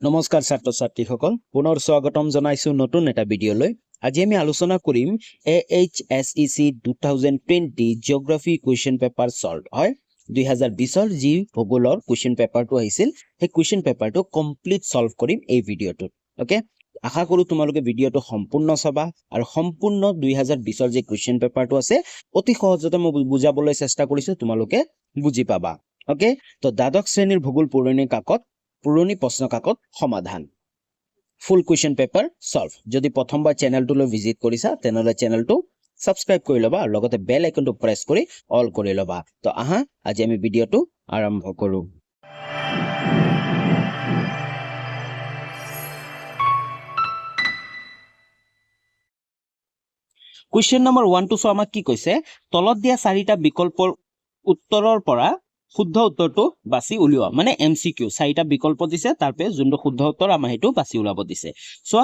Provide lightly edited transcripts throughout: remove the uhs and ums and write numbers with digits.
নমস্কাৰ ছাত্ৰ ছাত্ৰীসকল পুনৰ স্বাগতম জনাইছো নতুন এটা ভিডিঅলৈ আজি আমি আলোচনা কৰিম AHSEC 2020 geography question paper solve হয় 2020 ৰ যি ভূগোলৰ কোৱেশ্চন পেপাৰটো আহিছিল সেই কোৱেশ্চন পেপাৰটো কমপ্লিট সলভ কৰিম এই ভিডিঅটোত ওকে আশা কৰো তোমালোকে ভিডিঅটো সম্পূৰ্ণ চাবা আৰু সম্পূৰ্ণ 2020 ৰ যি কোৱেশ্চন পেপাৰটো আছে অতি সহজতে মই বুজাবলৈ চেষ্টা কৰিছো তোমালোকে বুজি পাবা ওকে তো দ্বাদশ শ্ৰেণীৰ ভূগোল পুৰণি প্ৰশ্ন কাকত সমাধান ফুল কোৱেশ্চন পেপাৰ সলভ যদি প্ৰথমবাৰ চেনেলটোলৈ ভিজিট কৰিছা তেনেহলে চেনেলটো সাবস্ক্ৰাইব কৰি লবা আৰু লগতে বেল আইকনটো প্ৰেছ কৰি অল কৰি লবা তো আহা আজি আমি ভিডিঅটো আৰম্ভ কৰো কোৱেশ্চন নম্বৰ 1 টু আমাক কি কৈছে তলত দিয়া চাৰিটা বিকল্পৰ উত্তৰৰ পৰা শুদ্ধ উত্তৰটো বাছি উলিওৱা মানে এমসিকিউ চাৰিটা বিকল্প দিছে তাৰপে যোনটো শুদ্ধ উত্তৰ আমাৰ হেতু বাছি উলাব দিছে সো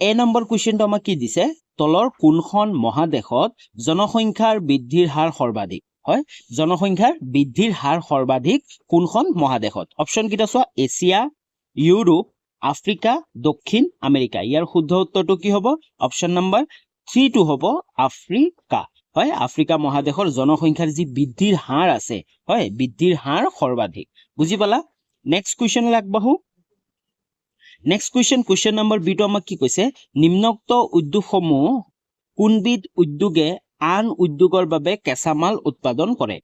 এ নম্বৰ কোৱেশ্চনটো আমাক কি দিছে তলৰ কোনখন মহাদেশত জনসংখ্যাৰ বৃদ্ধিৰ হাৰ সৰ্বাধিক হয় জনসংখ্যাৰ বৃদ্ধিৰ হাৰ সৰ্বাধিক কোনখন মহাদেশত অপচন কিটা সো এছিয়া ইউৰোপ আফ্ৰিকা দক্ষিণ আমেৰিকা ইয়াৰ শুদ্ধ উত্তৰটো কি হ'ব অপচন নম্বৰ 3 টো হ'ব আফ্ৰিকা হয় আফ্ৰিকা মহাদেশৰ জনসংখ্যাৰ যি বৃদ্ধিৰ হাৰ আছে হয় বৃদ্ধিৰ হাৰ সৰ্বাধিক বুজি পালা নেক্সট কোৱেশ্চন লাগবাহু নেক্সট কোৱেশ্চন নম্বৰ বি টো আমাক কি কৈছে নিম্নোক্ত উদ্যোগসমূহ কোনবিধ উদ্যোগে আন উদ্যোগৰ বাবে কেঁচামাল উৎপাদন কৰে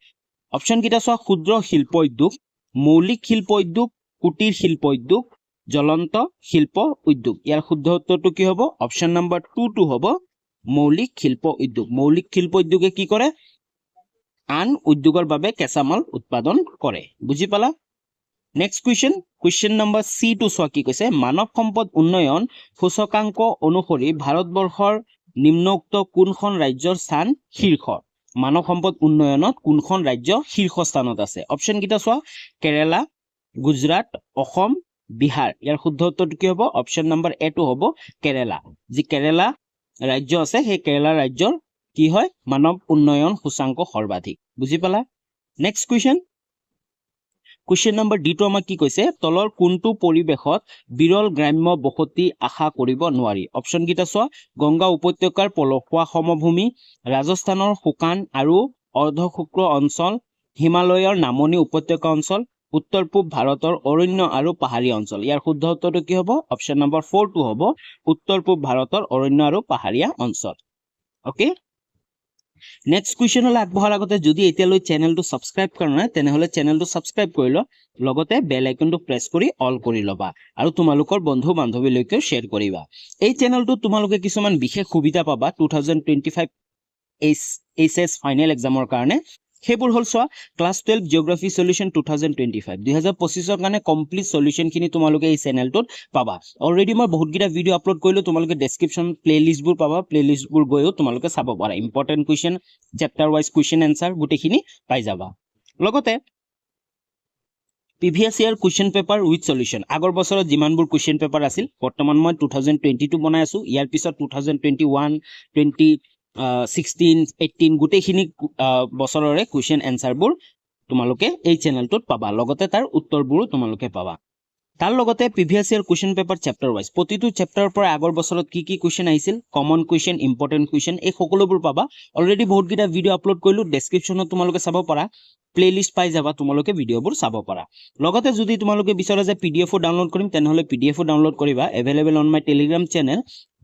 অপচন কিটা সো ক্ষুদ্ৰ শিল্প উদ্যোগ মৌলিক শিল্প উদ্যোগ কুটিৰ শিল্প উদ্যোগ জ্বলন্ত শিল্প উদ্যোগ ইয়াৰ শুদ্ধ উত্তৰটো কি হ'ব অপচন নম্বৰ 2 টো হ'ব মৌলিক শিল্প উদ্যোগে কি কৰে আন উদ্যোগৰ বাবে কেঁচামাল উৎপাদন কৰে বুজি পালা নেক্সট কোৱেশ্চন নম্বৰ সি টো সো কি কৈছে মানৱ সম্পদ উন্নয়ন সূচকাংক অনুসৰি ভাৰতবৰ্ষৰ নিম্নোক্ত কোনখন ৰাজ্যৰ স্থান শীৰ্ষ মানৱ সম্পদ উন্নয়নত কোনখন ৰাজ্য শীৰ্ষ স্থানত আছে অপচন কিটা সো কেৰালা গুজৰাট অসম বিহাৰ ইয়াৰ শুদ্ধ উত্তৰটো কি হ'ব অপচন নম্বৰ এ টো হ'ব কেৰালা যি কেৰালা ৰাজ্য আছে সেই কেৰালা ৰাজ্যৰ কি হয় মানৱ উন্নয়ন সূচাংক সৰ্বাধিক বুজি পালা নেক্সট কোৱেশ্চন নম্বৰ ডি টো আমাক কি কৈছে তলৰ কোনটো পৰিবেশত বিৰল গ্ৰাম্য বসতি আশা কৰিব নোৱাৰি অপচন কিটা সো গংগা উপত্যকাৰ পলসুৱা সমভূমি ৰাজস্থানৰ শুকান আৰু অৰ্ধশুষ্ক অঞ্চল হিমালয়ৰ নামনি উপত্যকা অঞ্চল উত্তৰ পূব ভাৰতৰ অৰণ্য আৰু পাহাৰীয়া অঞ্চল ইয়াৰ শুদ্ধ উত্তৰটো কি হ'ব অপচন নম্বৰ 4 টো হ'ব উত্তৰ পূব ভাৰতৰ অৰণ্য আৰু পাহাৰীয়া অঞ্চল ওকে নেক্সট কোৱেশ্চন হল আগবঢ়াৰ আগতে যদি এতিয়ালৈ চেনেলটো সাবস্ক্ৰাইব কৰা নাই তেনেহলে চেনেলটো সাবস্ক্ৰাইব কৰি ল লগতে বেল আইকনটো প্ৰেছ কৰি অল কৰি লবা আৰু তোমালোকৰ বন্ধু বান্ধৱীলৈকে শেয়াৰ কৰিবা এই চেনেলটো তোমালোকে কিছুমান বিশেষ সুবিধা পাবা 2025 HS ফাইনেল এক্সামৰ কাৰণে হেবোৰ হল সো ক্লাস 12 জিওগ্ৰাফি সলিউশন 2025 2025 ৰ কাৰণে কমপ্লিট সলিউশন খিনি তোমালোকে এই চেনেলটোত পাবা অলৰেডি মই বহুত গিটা ভিডিও আপলোড কৰিলো তোমালোকে ডেসক্ৰিপচন প্লেলিস্ট বোৰ পাবা প্লেলিস্ট বোৰ গৈও তোমালোকে চাব পাৰা important question chapter wise question answer গুটেখিনি পাই যাবা লগতে previous year question paper with solution আগৰ বছৰত যিমানবোৰ কোৱেশ্চন পেপাৰ আছিল বৰ্তমান মই 2022 বনাই আছো ইয়াৰ পিছত 2021 20 16 18 গুটেখিনি বছৰৰে কোৱেশ্চন আনসাৰবোৰ তোমালোকে এই চেনেলটোত পাবা লগতে তাৰ উত্তৰবোৰ তোমালোকে পাবা তাৰ লগতে previous year question paper chapter wise প্ৰতিটো চ্যাপ্টাৰৰ পৰা আগৰ বছৰত কি কোৱেশ্চন আহিছিল কমন কোৱেশ্চন ইম্পৰ্টেন্ট কোৱেশ্চন এই সকলোবোৰ পাবা অলৰেডি বহুত গিটা ভিডিও আপলোড কৰিলো ডেসক্ৰিপচনত তোমালোকে চাব পাৰা প্লেলিস্ট পাই যাবা তোমালোকে ভিডিওবোৰ চাব পাৰা লগতে যদি তোমালোকে বিচাৰা যে পিডিএফ ডাউনলোড কৰিম তেনেহলে পিডিএফ ডাউনলোড কৰিবা available on my Telegram channel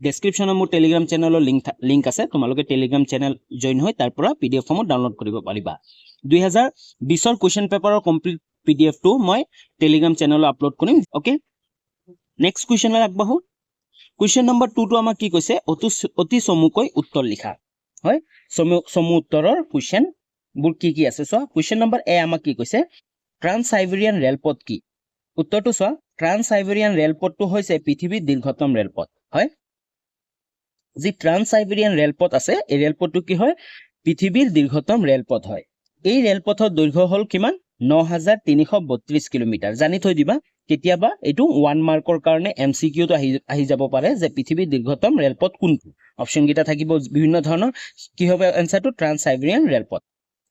ডেসক্ৰিপচনত মোৰ টেলিগ্ৰাম চেনেলৰ লিংক আছে তোমালোকে টেলিগ্ৰাম চেনেল জয়েন হৈ তাৰ পৰা পিডিএফ সমূহ ডাউনলোড কৰিব পাৰিবা 2020 ৰ কোৱেশ্চন পেপাৰৰ কমপ্লিট পিডিএফ টো মই টেলিগ্ৰাম চেনেলত আপলোড কৰিম ওকে নেক্সট কোৱেশ্চনলৈ আগবাঢ়ো কোৱেশ্চন নম্বৰ 2 টো আমাক কি কৈছে অতি চমুকৈ উত্তৰ লিখা হয় চমু উত্তৰৰ কোৱেশ্চন বুৰ কি আছে সো কোৱেশ্চন নম্বৰ এ আমাক কি কৈছে ট্ৰান্স সাইবেৰিয়ান ৰেলপথ কি উত্তৰটো সো ট্ৰান্স সাইবেৰিয়ান ৰেলপথটো হৈছে পৃথিৱীৰ দীৰ্ঘতম ৰেলপথ হয় যি ট্ৰান্স সাইবেৰিয়ান ৰেলপথ আছে এই ৰেলপথটো কি হয় পৃথিৱীৰ দীৰ্ঘতম ৰেলপথ হয় এই ৰেলপথৰ দৈৰ্ঘ্য হল কিমান 9332 কিলোমিটাৰ জানি থৈ দিবা কেতিয়াবা এটো 1 মাৰ্কৰ কাৰণে এমসিকিউ তো আহি যাব পাৰে যে পৃথিৱীৰ দীৰ্ঘতম ৰেলপথ কোনটো অপচন কিটা থাকিব বিভিন্ন ধৰণৰ কি হবে আনসাৰটো ট্ৰান্স সাইবেৰিয়ান ৰেলপথ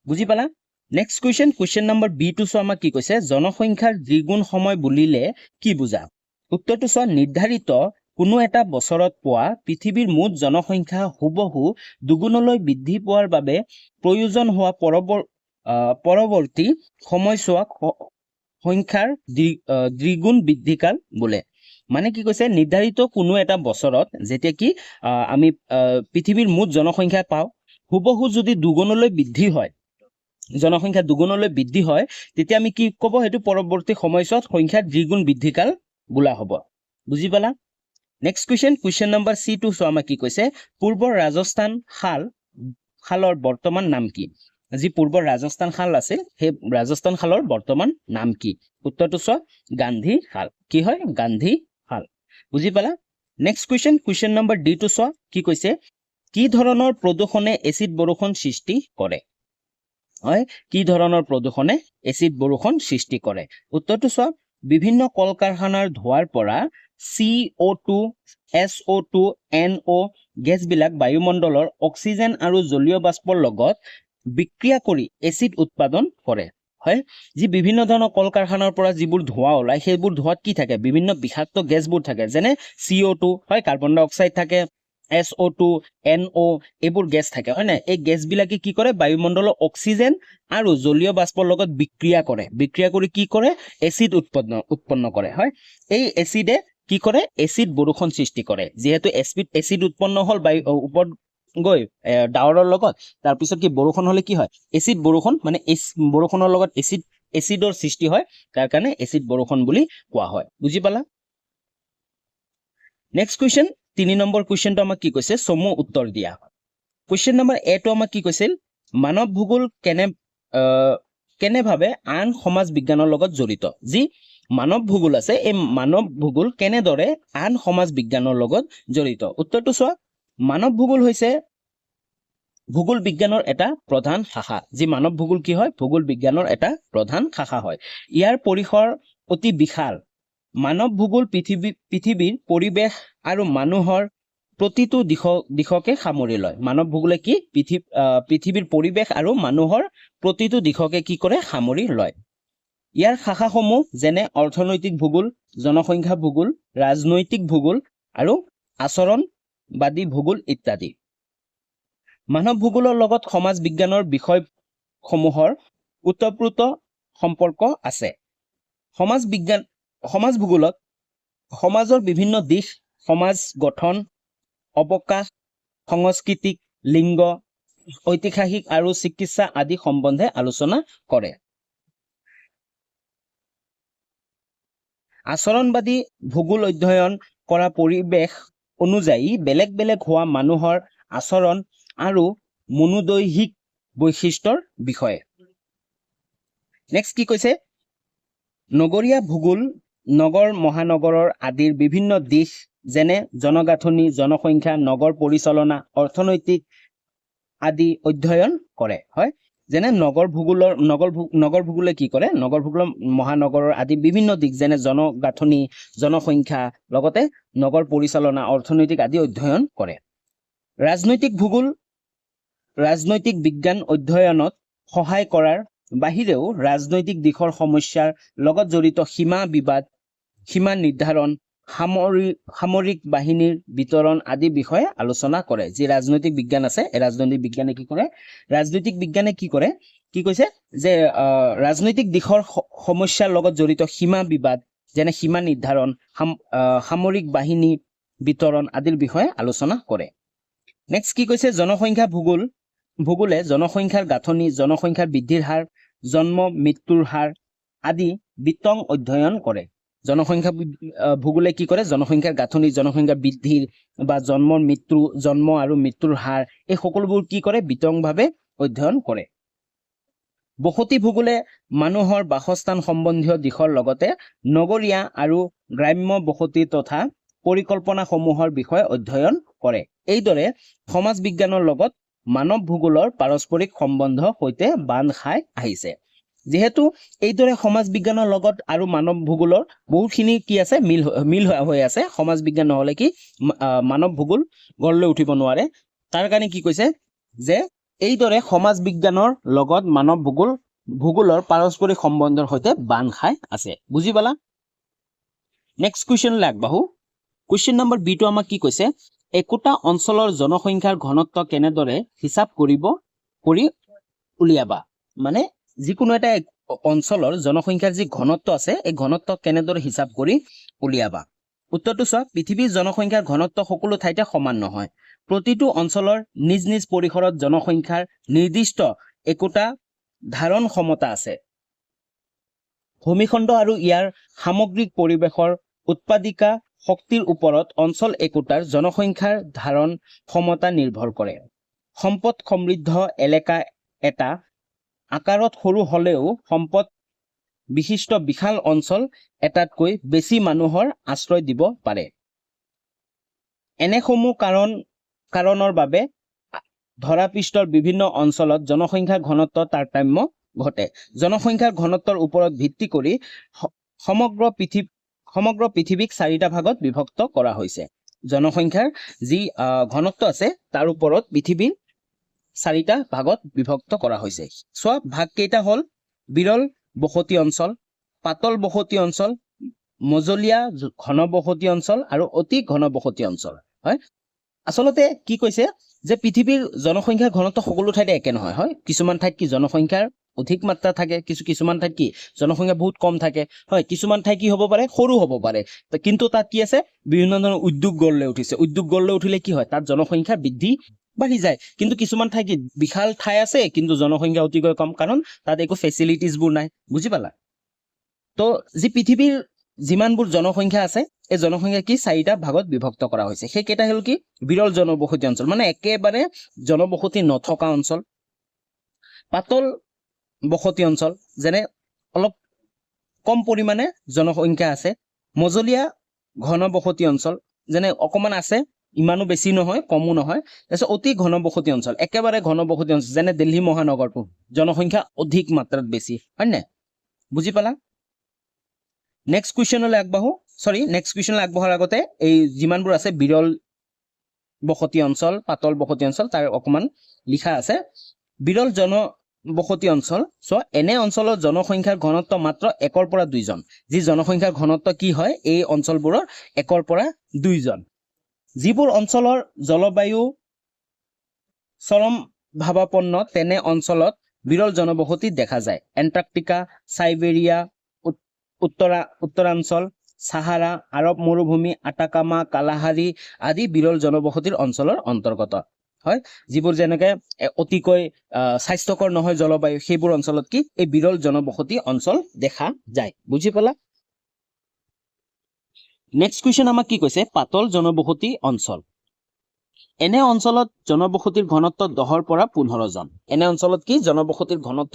বুজি পালা নেক্সট কোৱেশ্চন নম্বৰ বি টো সো আমাক কি কৈছে জনসংখ্যাৰ দ্বিগুণ সময় বুলিলে কি বুজা উত্তৰটো চোৱা নিৰ্ধাৰিত কোনো এটা বছৰত পোৱা পৃথিৱীৰ মুঠ জনসংখ্যা হুবহু দুগুণলৈ বৃদ্ধি পোৱাৰ বাবে প্ৰয়োজন হোৱা পৰৱৰ্তী সময়ছোৱাক সংখ্যাৰ দ্বিগুণ বৃদ্ধিকাল বোলে মানে কি কৈছে নিৰ্ধাৰিত কোনো এটা বছৰত যেতিয়া কি আমি পৃথিৱীৰ মুঠ জনসংখ্যা পাওঁ হুবহু যদি দুগুণলৈ বৃদ্ধি হয় জনসংখ্যা দুগুণলৈ বৃদ্ধি হয় তেতিয়া আমি কি ক'ব সেইটো পৰৱৰ্তী সময়ছোৱাত সংখ্যাৰ দ্বিগুণ বৃদ্ধিকাল বোলা হ'ব বুজি পালা নেক্সট কুৱেশ্যন নম্বৰ C2 চোৱা আমাক কি কৈছে পূৰ্বৰ ৰাজস্থান খালৰ বৰ্তমান নাম কি যি পূৰ্বৰ ৰাজস্থান খাল আছিল সেই ৰাজস্থান খালৰ বৰ্তমান নাম কি উত্তৰটো চোৱা গান্ধী খাল কি হয় গান্ধী খাল বুজি পালা নেক্সট কুৱেশ্যন নম্বৰ D2 চোৱা কি কৈছে কি ধৰণৰ প্ৰদূষণে এচিড বৰষুণ সৃষ্টি কৰে হয় কি ধৰণৰ প্ৰদূষণে এচিড বৰষুণ সৃষ্টি কৰে উত্তৰটো চোৱা বিভিন্ন কল কাৰখানাৰ ধোঁৱাৰ পৰা CO2 SO2 NO গেছবিলাক বায়ুমণ্ডলৰ অক্সিজেন আৰু জলীয় বাষ্পৰ লগত বিক্ৰিয়া কৰি এচিড উৎপাদন কৰে হয় যি বিভিন্ন ধৰণৰ কল কাৰখানাৰ পৰা যিবোৰ ধোঁৱা ওলায় সেইবোৰ ধোঁৱাত কি থাকে বিভিন্ন বিষাক্ত গেছবোৰ থাকে যেনে CO2 হয় কাৰ্বন ডাই অক্সাইড থাকে SO2 NO এইবোৰ গেছ থাকে হয় না এই গেছবিলাকে কি কৰে বায়ুমণ্ডলৰ অক্সিজেন আৰু জলীয় বাষ্পৰ লগত বিক্ৰিয়া কৰি কি কৰে এচিড উৎপন্ন কৰে হয় এই এচিডে কি কৰে এচিড বৰষুণ সৃষ্টি কৰে যেহেতু এচিড উৎপন্ন হ'ল ওপৰত গৈ ডাৱৰৰ লগত তাৰপিছত কি বৰষুণ হ'লে কি হয় এচিড বৰষুণ মানে বৰষুণৰ লগত এচিডৰ সৃষ্টি হয় তাৰ কাৰণে এচিড বৰষুণ বুলি কোৱা হয় বুজি পালা নেক্সট কুৱেশ্যন 3 নম্বৰ কুৱেশ্যনটো আমাক কি কৈছে চমু উত্তৰ দিয়া কুৱেশ্যন নম্বৰ A টো আমাক কি কৈছিল মানৱ ভূগোল কেনেভাৱে আন সমাজ বিজ্ঞানৰ লগত জড়িত যি মানৱ ভূগোল আছে এই মানৱ ভূগোল কেনেদৰে আন সমাজ বিজ্ঞানৰ লগত জড়িত উত্তৰটো চোৱা মানৱ ভূগোল হৈছে ভূগোল বিজ্ঞানৰ এটা প্ৰধান শাখা যি মানৱ ভূগোল কি হয় ভূগোল বিজ্ঞানৰ এটা প্ৰধান শাখা হয় ইয়াৰ পৰিসৰ অতি বিশাল মানৱ ভূগোল পৃথিৱীৰ পৰিৱেশ আৰু মানুহৰ প্ৰতিটো দিশকে সামৰি লয় মানৱ ভূগোলে কি পৃথিৱীৰ পৰিৱেশ আৰু মানুহৰ প্ৰতিটো দিশকে কি কৰে সামৰি লয় ইয়াৰ শাখাসমূহ যেনে অৰ্থনৈতিক ভূগোল জনসংখ্যা ভূগোল ৰাজনৈতিক ভূগোল আৰু আচৰণবাদী ভূগোল ইত্যাদি মানৱ ভূগোলৰ লগত সমাজ বিজ্ঞানৰ বিষয়সমূহৰ ওতঃপ্ৰোত সম্পৰ্ক আছে সমাজ ভূগোলত সমাজৰ বিভিন্ন দিশ সমাজ গঠন অৱকাশ সংস্কৃতিক লিংগ ঐতিহাসিক আৰু চিকিৎসা আদি সম্বন্ধে আলোচনা কৰে আচৰণবাদী ভূগোল অধ্যয়ন কৰা পৰিৱেশ অনুযায়ী বেলেগ বেলেগ হোৱা মানুহৰ আচৰণ আৰু মনোদৈহিক বৈশিষ্ট্যৰ বিষয়ে নেক্সট কি কৈছে নগৰীয়া ভূগোল নগৰ মহানগৰৰ আদিৰ বিভিন্ন দিশ যেনে জনগাঁথনি জনসংখ্যা নগৰ পৰিচালনা অৰ্থনৈতিক আদি অধ্যয়ন কৰে হয় যেনে নগৰ ভূগোলে কি কৰে নগৰ ভূগোলৰ মহানগৰৰ আদি বিভিন্ন দিশ যেনে জনগাঁথনি জনসংখ্যা লগতে নগৰ পৰিচালনা অৰ্থনৈতিক আদি অধ্যয়ন কৰে ৰাজনৈতিক ভূগোল ৰাজনৈতিক বিজ্ঞান অধ্যয়নত সহায় কৰাৰ বাহিৰেও ৰাজনৈতিক দিশৰ সমস্যাৰ লগত জড়িত সীমা নিৰ্ধাৰণ সামৰিক বাহিনীৰ বিতৰণ আদি বিষয়ে আলোচনা কৰে যি ৰাজনৈতিক বিজ্ঞান আছে এই ৰাজনৈতিক বিজ্ঞানে কি কৰে কি কৈছে যে ৰাজনৈতিক দিশৰ সমস্যাৰ লগত জড়িত সীমা বিবাদ যেনে সীমা নিৰ্ধাৰণ সামৰিক বাহিনী বিতৰণ আদিৰ বিষয়ে আলোচনা কৰে নেক্সট কি কৈছে জনসংখ্যা ভূগোলে জনসংখ্যাৰ গাঁথনি জনসংখ্যাৰ বৃদ্ধিৰ হাৰ জন্ম মৃত্যুৰ হাৰ আদি বিতং অধ্যয়ন কৰে জনসংখ্যা ভূগোলে কি কৰে জনসংখ্যাৰ গাঁথনি জনসংখ্যাৰ বৃদ্ধিৰ বা জন্ম আৰু মৃত্যুৰ হাৰ এই সকলোবোৰ কি কৰে বিতংভাৱে অধ্যয়ন কৰে বসতি ভূগোলে মানুহৰ বাসস্থান সম্বন্ধীয় দিশৰ লগতে নগৰীয়া আৰু গ্ৰাম্য বসতি তথা পৰিকল্পনাসমূহৰ বিষয়ে অধ্যয়ন কৰে এইদৰে সমাজ বিজ্ঞানৰ লগত মানৱ ভূগোলৰ পাৰস্পৰিক সম্বন্ধ সৈতে বান্ধ খাই আহিছে যেহেতু এইদৰে সমাজ বিজ্ঞানৰ লগত আৰু মানৱ ভূগোলৰ বহুখিনি কি আছে মিল হৈ আছে সমাজ বিজ্ঞান নহলে কি মানৱ ভূগোল গঢ়লৈ উঠিব নোৱাৰে তাৰ কাৰণে কি কৈছে যে এইদৰে সমাজ বিজ্ঞানৰ লগত মানৱ ভূগোলৰ পাৰস্পৰিক সম্বন্ধৰ সৈতে বান্ধ খাই আছে বুজি পালা নেক্সট কুৱেশ্যনলৈ আগবাঢ়ো কুৱেশ্যন নম্বৰ বি টো আমাক কি কৈছে একোটা অঞ্চলৰ জনসংখ্যাৰ ঘনত্ব কেনেদৰে হিচাপ কৰি উলিয়াবা মানে যিকোনো এটা অঞ্চলৰ জনসংখ্যাৰ যি ঘনত্ব আছে এই ঘনত্ব কেনেদৰে হিচাপ কৰি উলিয়াবা উত্তৰটো চোৱা পৃথিৱীৰ জনসংখ্যাৰ ঘনত্ব সকলো ঠাইতে সমান নহয় প্ৰতিটো অঞ্চলৰ নিজ নিজ পৰিসৰত জনসংখ্যাৰ নিৰ্দিষ্ট একোটা ধাৰণ ক্ষমতা আছে ভূমিখণ্ড আৰু ইয়াৰ সামগ্ৰিক পৰিৱেশৰ উৎপাদিকা শক্তিৰ ওপৰত অঞ্চল একোটাৰ জনসংখ্যাৰ ধাৰণ ক্ষমতা নিৰ্ভৰ কৰে সম্পদ সমৃদ্ধ এলেকা এটা আকাৰত সৰু হলেও সম্পদ বিশিষ্ট বিশাল অঞ্চল এটাতকৈ বেছি মানুহৰ আশ্ৰয় দিব পাৰে এনেসমূহ কাৰণৰ বাবে ধৰাপৃষ্ঠৰ বিভিন্ন অঞ্চলত জনসংখ্যাৰ ঘনত্ব তাৰতম্য ঘটে জনসংখ্যাৰ ঘনত্বৰ ওপৰত ভিত্তি কৰি সমগ্ৰ পৃথিৱীক চাৰিটা ভাগত বিভক্ত কৰা হৈছে জনসংখ্যাৰ যি ঘনত্ব আছে তাৰ ওপৰত পৃথিৱীৰ চাৰিটা ভাগত বিভক্ত কৰা হৈছে চোৱা ভাগ কেইটা হল বিৰল বসতি অঞ্চল পাতল বসতি অঞ্চল মজলীয়া ঘনবসতি অঞ্চল আৰু অতি ঘনবসতি অঞ্চল হয় আচলতে কি কৈছে যে পৃথিৱীৰ জনসংখ্যাৰ ঘনত্ব সকলো ঠাইতে একে নহয় হয় কিছুমান ঠাইত কি জনসংখ্যাৰ অধিক মাত্ৰা থাকে কিছুমান ঠাইত কি জনসংখ্যা বহুত কম থাকে হয় কিছুমান ঠাই কি হ'ব পাৰে সৰু হ'ব পাৰে কিন্তু তাত কি আছে বিভিন্ন ধৰণৰ উদ্যোগ গঢ় লৈ উঠিলে কি হয় তাত জনসংখ্যা বৃদ্ধি বাঢ়ি যায় কিন্তু কিছুমান ঠাই কি বিশাল ঠাই আছে কিন্তু জনসংখ্যা অতিকৈ কম কাৰণ তাত একো ফেচিলিটিজবোৰ নাই বুজি পালা তো যি পৃথিৱীৰ যিমানবোৰ জনসংখ্যা আছে এই জনসংখ্যা কি চাৰিটা ভাগত বিভক্ত কৰা হৈছে সেইকেইটা হ'ল কি বিৰল জনবসতি অঞ্চল মানে একেবাৰে জনবসতি নথকা অঞ্চল পাতল বসতি অঞ্চল যেনে অলপ কম পৰিমাণে জনসংখ্যা আছে মজলীয়া ঘনবসতি অঞ্চল যেনে অকমান আছে ইমানো বেছি নহয় কমো নহয় তাৰপিছত অতি ঘনবসতি অঞ্চল একেবাৰে ঘনবসতি অঞ্চল যেনে দিল্লী মহানগৰটো জনসংখ্যা অধিক মাত্ৰাত বেছি হয় নে বুজি পালা নেক্সট কুৱেশ্যনলৈ আগবঢ়াৰ আগতে এই যিমানবোৰ আছে বিৰল বসতি অঞ্চল পাতল বসতি অঞ্চল তাৰ অকমান লিখা আছে বিৰল জনবসতি অঞ্চল এনে অঞ্চলৰ জনসংখ্যাৰ ঘনত্ব মাত্ৰ 1 পৰা 2 জন যি জনসংখ্যাৰ ঘনত্ব কি হয় এই অঞ্চলবোৰৰ 1 পৰা 2 জন যিবোৰ অঞ্চলৰ জলবায়ু চৰম ভাৱাপন্ন তেনে অঞ্চলত বিৰল জনবসতি দেখা যায় এণ্টাৰ্কটিকা সাইবেৰিয়া উত্তৰাঞ্চল সাহাৰা আৰব মৰুভূমি আটাকামা কালাহাৰী আদি বিৰল জনবসতিৰ অঞ্চলৰ অন্তৰ্গত হয় যিবোৰ যেনেকৈ অতিকৈ স্বাস্থ্যকৰ নহয় জলবায়ু সেইবোৰ অঞ্চলত কি এই বিৰল জনবসতি অঞ্চল দেখা যায় বুজি পালা নেক্সট কুৱেশ্যন আমাক কি কৈছে পাতল জনবসতি অঞ্চল এনে অঞ্চলত জনবসতিৰ ঘনত্ব 10 পৰা 15 জন এনে অঞ্চলত কি জনবসতিৰ ঘনত্ব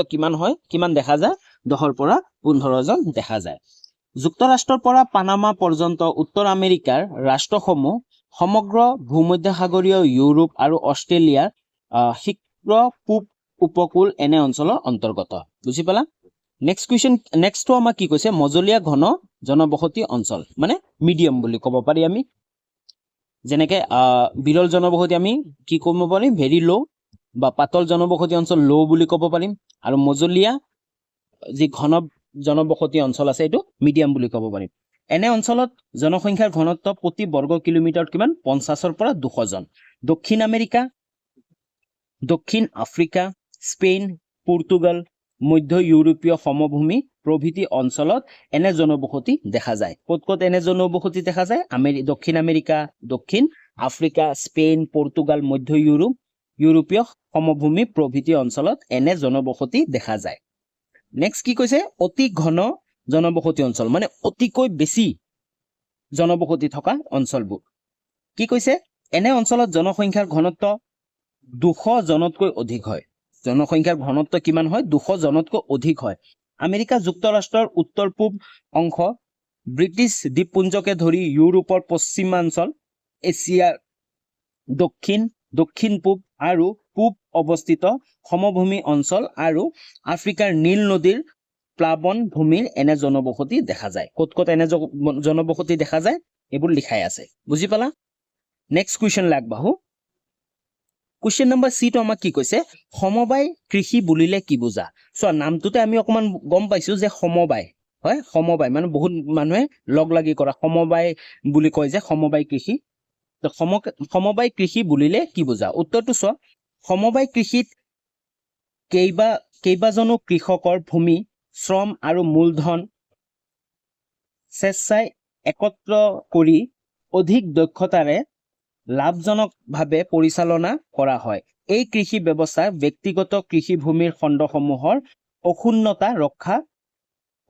কিমান দেখা যায় 10 পৰা 15 জন দেখা যায় যুক্তৰাষ্ট্ৰৰ পৰা পানামা পৰ্যন্ত উত্তৰ আমেৰিকাৰ ৰাষ্ট্ৰসমূহ সমগ্ৰ ভূমধ্যসাগৰীয় ইউৰোপ আৰু অষ্ট্ৰেলিয়াৰ শীঘ্ৰ পূব উপকূল এনে অঞ্চলৰ অন্তৰ্গত বুজি পালা নেক্সটটো আমাক কি কৈছে মজলীয়া ঘন জনবসতি অঞ্চল মানে মিডিয়াম বুলি ক'ব পাৰি আমি যেনেকৈ বিৰল জনবসতি আমি কি ক'ব পাৰিম ভেৰি ল' বা পাতল জনবসতি অঞ্চল ল' বুলি ক'ব পাৰিম আৰু মজলীয়া যি ঘন জনবসতি অঞ্চল আছে এইটো মিডিয়াম বুলি ক'ব পাৰিম এনে অঞ্চলত জনসংখ্যাৰ ঘনত্ব প্ৰতি বৰ্গ কিলোমিটাৰত কিমান 50 পৰা 200 জন দক্ষিণ আমেৰিকা দক্ষিণ আফ্ৰিকা স্পেইন পৰ্তুগাল মধ্য ইউৰোপীয় সমভূমি প্ৰভৃতি অঞ্চলত এনে জনবসতি দেখা যায় ক'ত এনে জনবসতি দেখা যায় দক্ষিণ আমেৰিকা দক্ষিণ আফ্ৰিকা স্পেইন পৰ্তুগাল মধ্য ইউৰোপীয় সমভূমি প্ৰভৃতি অঞ্চলত এনে জনবসতি দেখা যায় নেক্সট কি কৈছে অতি ঘন জনবসতি অঞ্চল মানে অতিকৈ বেছি জনবসতি থকা অঞ্চলবোৰ কি কৈছে এনে অঞ্চলত জনসংখ্যাৰ ঘনত্ব 200 জনতকৈ অধিক হয় জনসংখ্যাৰ ঘনত্ব কিমান হয় 200 জনতকৈ অধিক হয় আমেৰিকা যুক্তৰাষ্ট্ৰৰ উত্তৰ পূব অংশ ব্ৰিটিছ দ্বীপপুঞ্জকে ধৰি ইউৰোপৰ পশ্চিমাঞ্চল এছিয়াৰ দক্ষিণ পূব আৰু পূব অৱস্থিত সমভূমি অঞ্চল আৰু আফ্ৰিকাৰ নীল নদীৰ প্লাবন ভূমিৰ এনে জনবসতি দেখা যায় ক'ত এনে জনবসতি দেখা যায় এইবোৰ লিখাই আছে বুজি পালা নেক্সট কুৱেশ্যনলৈ আগবাঢ়ো কুৱেশ্যন নম্বৰ সি টো আমাক কি কৈছে সমবায় কৃষি বুলিলে কি বুজা চোৱা নামটোতে আমি অকমান গম পাইছো যে সমবায় হয় সমবায় মানে বহুত মানুহে লগ লাগি কৰা সমবায় বুলি কয় যে সমবায় কৃষি তো সমবায় কৃষি বুলিলে কি বুজা উত্তৰটো চোৱা সমবায় কৃষিত কেইবাজনো কৃষকৰ ভূমি শ্ৰম আৰু মূলধন স্বেচ্ছাই একত্ৰ কৰি অধিক দক্ষতাৰে লাভজনকভাৱে পৰিচালনা কৰা হয় এই কৃষি ব্যৱস্থা ব্যক্তিগত কৃষিভূমিৰ খণ্ডসমূহৰ অক্ষুণ্ণতা ৰক্ষা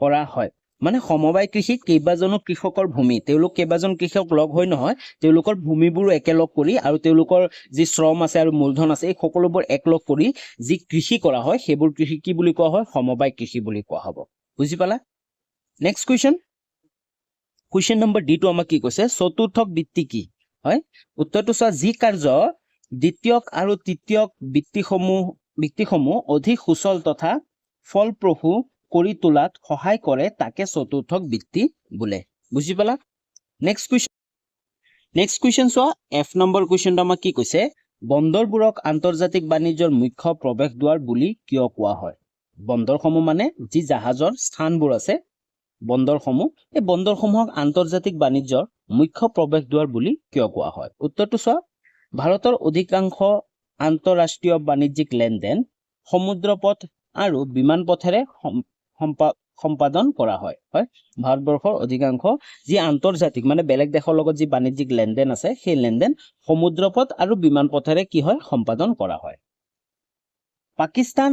কৰা হয় মানে সমবায় কৃষিত কেইবাজনো কৃষকৰ ভূমি তেওঁলোক কেইবাজন কৃষক লগ হৈ নহয় তেওঁলোকৰ ভূমিবোৰ একেলগ কৰি আৰু তেওঁলোকৰ যি শ্ৰম আছে আৰু মূলধন আছে এই সকলোবোৰ একলগ কৰি যি কৃষি কৰা হয় সেইবোৰ কৃষি কি বুলি কোৱা হয় সমবায় কৃষি বুলি কোৱা হ'ব বুজি পালা নেক্সট কুৱেশ্যন নম্বৰ ডি টো আমাক কি কৈছে চতুৰ্থক বৃত্তি কি হয় উত্তৰটো চোৱা যি কাৰ্য দ্বিতীয়ক আৰু তৃতীয়ক বৃত্তিসমূহ অধিক সুচল তথা ফলপ্ৰসূ কৰি তোলাত সহায় কৰে তাকে চতুৰ্থক বৃত্তি বোলে বুজি পালা নেক্সট কুৱেশ্যন চোৱা এফ নম্বৰ কুৱেশ্যনটো আমাক কি কৈছে বন্দৰবোৰক আন্তৰ্জাতিক বাণিজ্যৰ মুখ্য প্ৰৱেশ দ্বাৰ বুলি কিয় কোৱা হয় বন্দৰসমূহ মানে যি জাহাজৰ স্থানবোৰ আছে বন্দৰসমূহ এই বন্দৰসমূহক আন্তৰ্জাতিক বাণিজ্যৰ মুখ্য প্ৰৱেশ দ্বাৰ বুলি কিয় কোৱা হয় উত্তৰটো চোৱা ভাৰতৰ অধিকাংশ আন্তঃৰাষ্ট্ৰীয় বাণিজ্যিক লেনদেন সমুদ্ৰপথ আৰু বিমান পথেৰে সম্পাদন কৰা হয় ভাৰতবৰ্ষৰ অধিকাংশ যি আন্তৰ্জাতিক মানে বেলেগ দেশৰ লগত যি বাণিজ্যিক লেনদেন আছে সেই লেনদেন সমুদ্ৰপথ আৰু বিমান পথেৰে কি হয় সম্পাদন কৰা হয় পাকিস্তান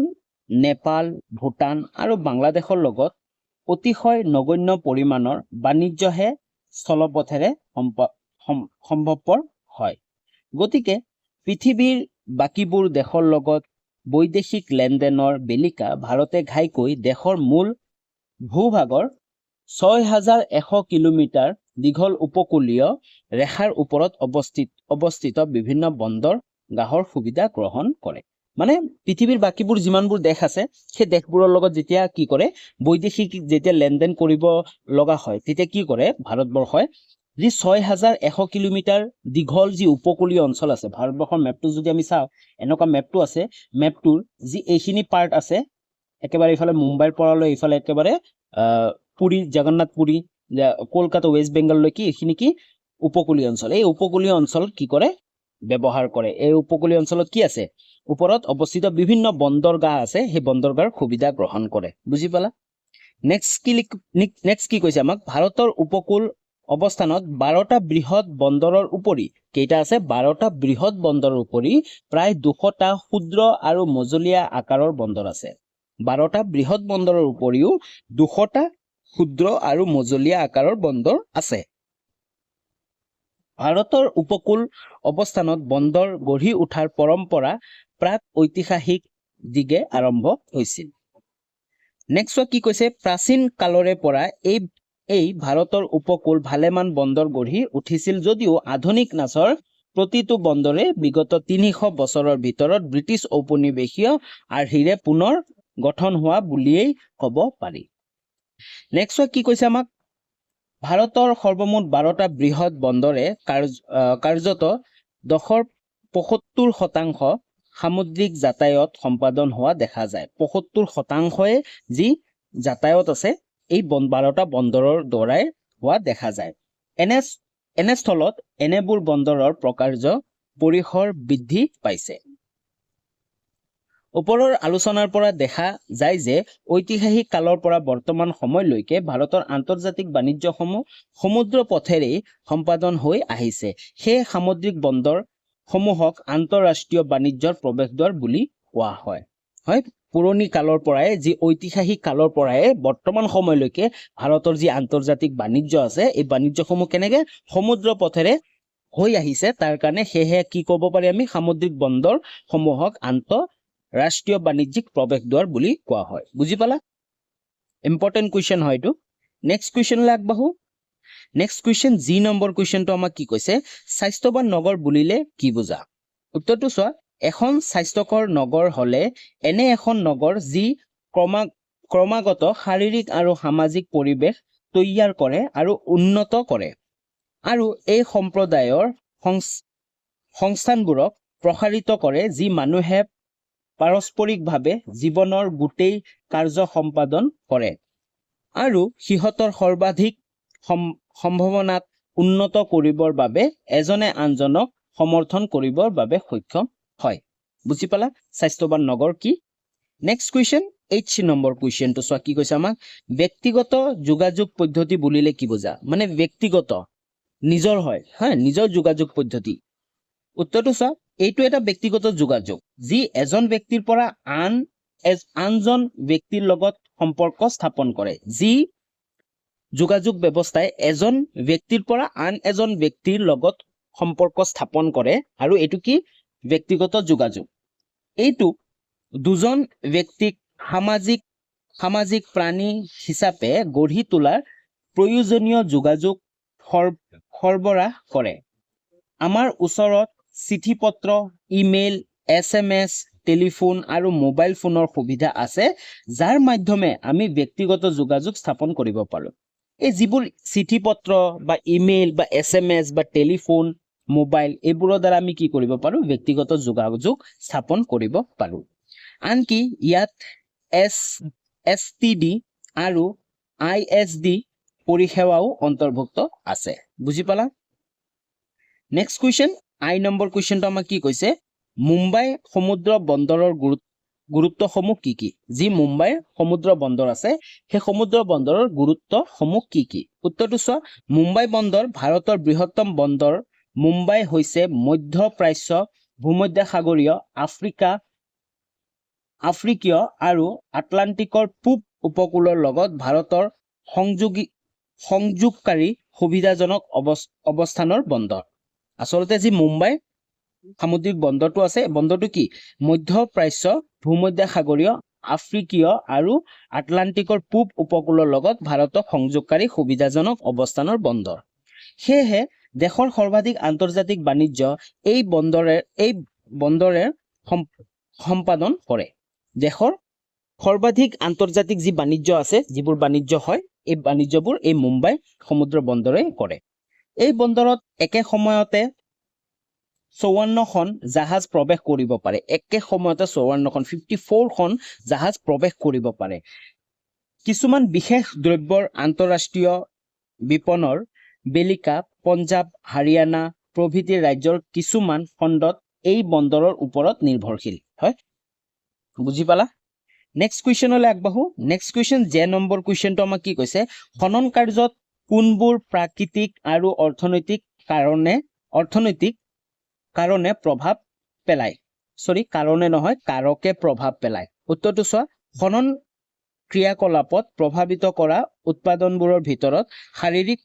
নেপাল ভূটান আৰু বাংলাদেশৰ লগত অতিশয় নগণ্য পৰিমাণৰ বাণিজ্যহে স্থলপথেৰে সম্ভৱপৰ হয় গতিকে পৃথিৱীৰ বাকীবোৰ দেশৰ লগত বৈদেশিক লেনদেনৰ বেলিকা ভাৰতে ঘাইকৈ দেশৰ মূল ভূভাগৰ ৬,১০০ কিলোমিটাৰ দীঘল উপকূলীয় ৰেখাৰ ওপৰত অৱস্থিত বিভিন্ন বন্দৰগাহৰ সুবিধা গ্ৰহণ কৰে মানে পৃথিৱীৰ বাকীবোৰ যিমানবোৰ দেশ আছে সেই দেশবোৰৰ লগত যেতিয়া কি কৰে বৈদেশিক যেতিয়া লেনদেন কৰিব লগা হয় তেতিয়া কি কৰে ভাৰতবৰ্ষই যি ৬,১০০ কিলোমিটাৰ দীঘল যি উপকূলীয় অঞ্চল আছে ভাৰতবৰ্ষৰ মেপটো যদি আমি চাওঁ এনেকুৱা মেপটো আছে মেপটোৰ যি এইখিনি পাৰ্ট আছে একেবাৰে ইফালে মুম্বাইৰ পৰা লৈ ইফালে একেবাৰে পুৰী জগন্নাথ পুৰী কলকাতা ৱেষ্ট বেংগললৈকে এইখিনি কি উপকূলীয় অঞ্চল এই উপকূলীয় অঞ্চল কি কৰে ব্যৱহাৰ কৰে এই উপকূলীয় অঞ্চলত কি আছে ওপৰত অৱস্থিত বিভিন্ন বন্দৰগাহ আছে সেই বন্দৰগাহৰ সুবিধা গ্ৰহণ কৰে বুজি পালা নেক্সট কি কৈছে আমাক ভাৰতৰ উপকূল অৱস্থানত 12টা বৃহৎ বন্দৰৰ উপৰি কেইটা আছে 12টা বৃহৎ বন্দৰৰ উপৰি প্ৰায় 200টা ক্ষুদ্ৰ আৰু মজলীয়া আকাৰৰ বন্দৰ আছে 12টা বৃহৎ বন্দৰৰ উপৰিও 200টা ক্ষুদ্ৰ আৰু মজলীয়া আকাৰৰ বন্দৰ আছে ভাৰতৰ উপকূল অৱস্থানত বন্দৰ গঢ়ি উঠাৰ পৰম্পৰা প্ৰাক ঐতিহাসিক দিগে আৰম্ভ হৈছিল নেক্সট কি কৈছে প্ৰাচীন কালৰে পৰা এই ভাৰতৰ উপকূল ভালেমান বন্দৰ গঢ়ি উঠিছিল যদিও আধুনিক নাচৰ প্ৰতিটো বন্দৰে বিগত 300 বছৰৰ ভিতৰত ব্ৰিটিছ ঔপনিৱেশীয় আৰ্হিৰে পুনৰ গঠন হোৱা বুলিয়েই ক'ব পাৰি নেক্সট কি কৈছে আমাক ভাৰতৰ সৰ্বমুঠ 12টা বৃহৎ বন্দৰে কাৰ্যত 75% সামুদ্ৰিক যাতায়ত সম্পাদন হোৱা দেখা যায় 75%য়ে যি যাতায়ত আছে এই 12টা বন্দৰৰ দ্বাৰাই হোৱা দেখা যায় এনে স্থলত এনেবোৰ বন্দৰৰ প্ৰকাৰ্য পৰিসৰ বৃদ্ধি পাইছে ওপৰৰ আলোচনাৰ পৰা দেখা যায় যে ঐতিহাসিক কালৰ পৰা বৰ্তমান সময়লৈকে ভাৰতৰ আন্তৰ্জাতিক বাণিজ্যসমূহ সমুদ্ৰ পথেৰে সম্পাদন হৈ আহিছে সেই সামুদ্ৰিক বন্দৰ সমূহক আন্তঃৰাষ্ট্ৰীয় বাণিজ্যৰ প্ৰৱেশদ্বাৰ বুলি কোৱা হয় পুৰণি কালৰ পৰাই যি ঐতিহাসিক কালৰ পৰাই বৰ্তমান সময়লৈকে ভাৰতৰ যি আন্তৰ্জাতিক বাণিজ্য আছে এই বাণিজ্যসমূহ কেনেকৈ সমুদ্ৰ পথেৰে হৈ আহিছে তাৰ কাৰণে সেয়ে কি ক'ব পাৰি আমি সামুদ্ৰিক বন্দৰ সমূহক আন্তঃৰাষ্ট্ৰীয় বাণিজ্যিক প্ৰৱেশদ্বাৰ বুলি কোৱা হয় বুজি পালা ইম্পৰ্টেন্ট কুৱেশ্যন হয় এইটো নেক্সট কুৱেশ্যনলৈ আগবাঢ়ো নেক্সট কুৱেশ্যন জি নম্বৰ কুৱেশ্যনটো আমাক কি কৈছে স্বাস্থ্যৱান নগৰ বুলিলে কি বুজা উত্তৰটো চোৱা এখন স্বাস্থ্যকৰ নগৰ হলে এনে এখন নগৰ যি ক্ৰমাগত শাৰীৰিক আৰু সামাজিক পৰিৱেশ তৈয়াৰ কৰে আৰু উন্নত কৰে আৰু এই সম্প্ৰদায়ৰ সংস্থানবোৰক প্ৰসাৰিত কৰে যি মানুহে পাৰস্পৰিকভাৱে জীৱনৰ গোটেই কাৰ্য সম্পাদন কৰে আৰু সিহঁতৰ সৰ্বাধিক সম্ভাৱনাত উন্নত কৰিবৰ বাবে এজনে আনজনক সমৰ্থন কৰিবৰ বাবে সক্ষম হয় বুজি পালা স্বাস্থ্যৱান নগৰ কি নেক্সট কুৱেশ্যন 8 নম্বৰ কুৱেশ্যনটো চোৱা কি কৈছে আমাক ব্যক্তিগত যোগাযোগ পদ্ধতি বুলিলে কি বুজা মানে ব্যক্তিগত নিজৰ হয় হা নিজৰ যোগাযোগ পদ্ধতি উত্তৰটো চোৱা এইটো এটা ব্যক্তিগত যোগাযোগ যি এজন ব্যক্তিৰ পৰা আনজন ব্যক্তিৰ লগত সম্পৰ্ক স্থাপন কৰে যি যোগাযোগ ব্যৱস্থাই এজন ব্যক্তিৰ পৰা আন এজন ব্যক্তিৰ লগত সম্পৰ্ক স্থাপন কৰে আৰু এইটো কি ব্যক্তিগত যোগাযোগ এইটো দুজন ব্যক্তিক সামাজিক প্ৰাণী হিচাপে গঢ়ি তোলাৰ প্ৰয়োজনীয় যোগাযোগ সৰবৰাহ কৰে আমাৰ ওচৰত চিঠি পত্ৰ ইমেইল SMS টেলিফোন আৰু মোবাইল ফোনৰ সুবিধা আছে যাৰ মাধ্যমে আমি ব্যক্তিগত যোগাযোগ স্থাপন কৰিব পাৰোঁ এই যিবোৰ চিঠি পত্ৰ বা ইমেইল বা SMS বা টেলিফোন মোবাইল এইবোৰৰ দ্বাৰা আমি কি কৰিব পাৰোঁ ব্যক্তিগত যোগাযোগ স্থাপন কৰিব পাৰোঁ আনকি ইয়াত STD আৰু ISD পৰিষেৱাও অন্তৰ্ভুক্ত আছে বুজি পালা নেক্সট কুৱেশ্যন I নম্বৰ কুৱেশ্যনটো আমাক কি কৈছে মুম্বাই সমুদ্ৰ বন্দৰৰ গুৰুত্বসমূহ কি কি যি মুম্বাইৰ সমুদ্ৰ বন্দৰ আছে সেই সমুদ্ৰ বন্দৰৰ গুৰুত্বসমূহ কি কি উত্তৰটো চোৱা মুম্বাই বন্দৰ ভাৰতৰ বৃহত্তম বন্দৰ মুম্বাই হৈছে মধ্যপ্ৰাচ্য ভূমধ্যসাগৰীয় আফ্ৰিকীয় আৰু আটলান্টিকৰ পূব উপকূলৰ লগত ভাৰতৰ সংযোগকাৰী সুবিধাজনক অৱস্থানৰ বন্দৰ আচলতে যি মুম্বাই সামুদ্ৰিক বন্দৰটো আছে বন্দৰটো কি মধ্যপ্ৰাচ্য ভূমধ্যসাগৰীয় আফ্ৰিকীয় আৰু আটলান্টিকৰ পূব উপকূলৰ লগত ভাৰতক সংযোগকাৰী সুবিধাজনক অৱস্থানৰ বন্দৰ সেয়েহে দেশৰ সৰ্বাধিক আন্তৰ্জাতিক বাণিজ্য এই বন্দৰে সম্পাদন কৰে দেশৰ সৰ্বাধিক আন্তৰ্জাতিক যি বাণিজ্য আছে যিবোৰ বাণিজ্য হয় এই বাণিজ্যবোৰ এই মুম্বাই সমুদ্ৰ বন্দৰে কৰে এই বন্দৰত একে সময়তে 54খন জাহাজ প্ৰৱেশ কৰিব পাৰে একে সময়তে 54খন জাহাজ প্ৰৱেশ কৰিব পাৰে কিছুমান বিশেষ দ্ৰব্যৰ আন্তঃৰাষ্ট্ৰীয় বিপণৰ বেলিকা পঞ্জাৱ হাৰিয়ানা প্ৰভৃতি ৰাজ্যৰ কিছুমান খণ্ডত এই বন্দৰৰ ওপৰত নিৰ্ভৰশীল হয় বুজি পালা নেক্সট কুৱেশ্যনলৈ আগবাঢ়ো নেক্সট কুৱেশ্যন যে নম্বৰ কুৱেশ্যনটো আমাক কি কৈছে খনন কাৰ্যত কোনবোৰ প্ৰাকৃতিক আৰু অৰ্থনৈতিক কাৰণে প্ৰভাৱ পেলায় কাৰণে নহয় কাৰকে প্ৰভাৱ পেলায় উত্তৰটো চোৱা খনন ক্ৰিয়াকলাপত প্ৰভাৱিত কৰা উৎপাদনবোৰৰ ভিতৰত শাৰীৰিক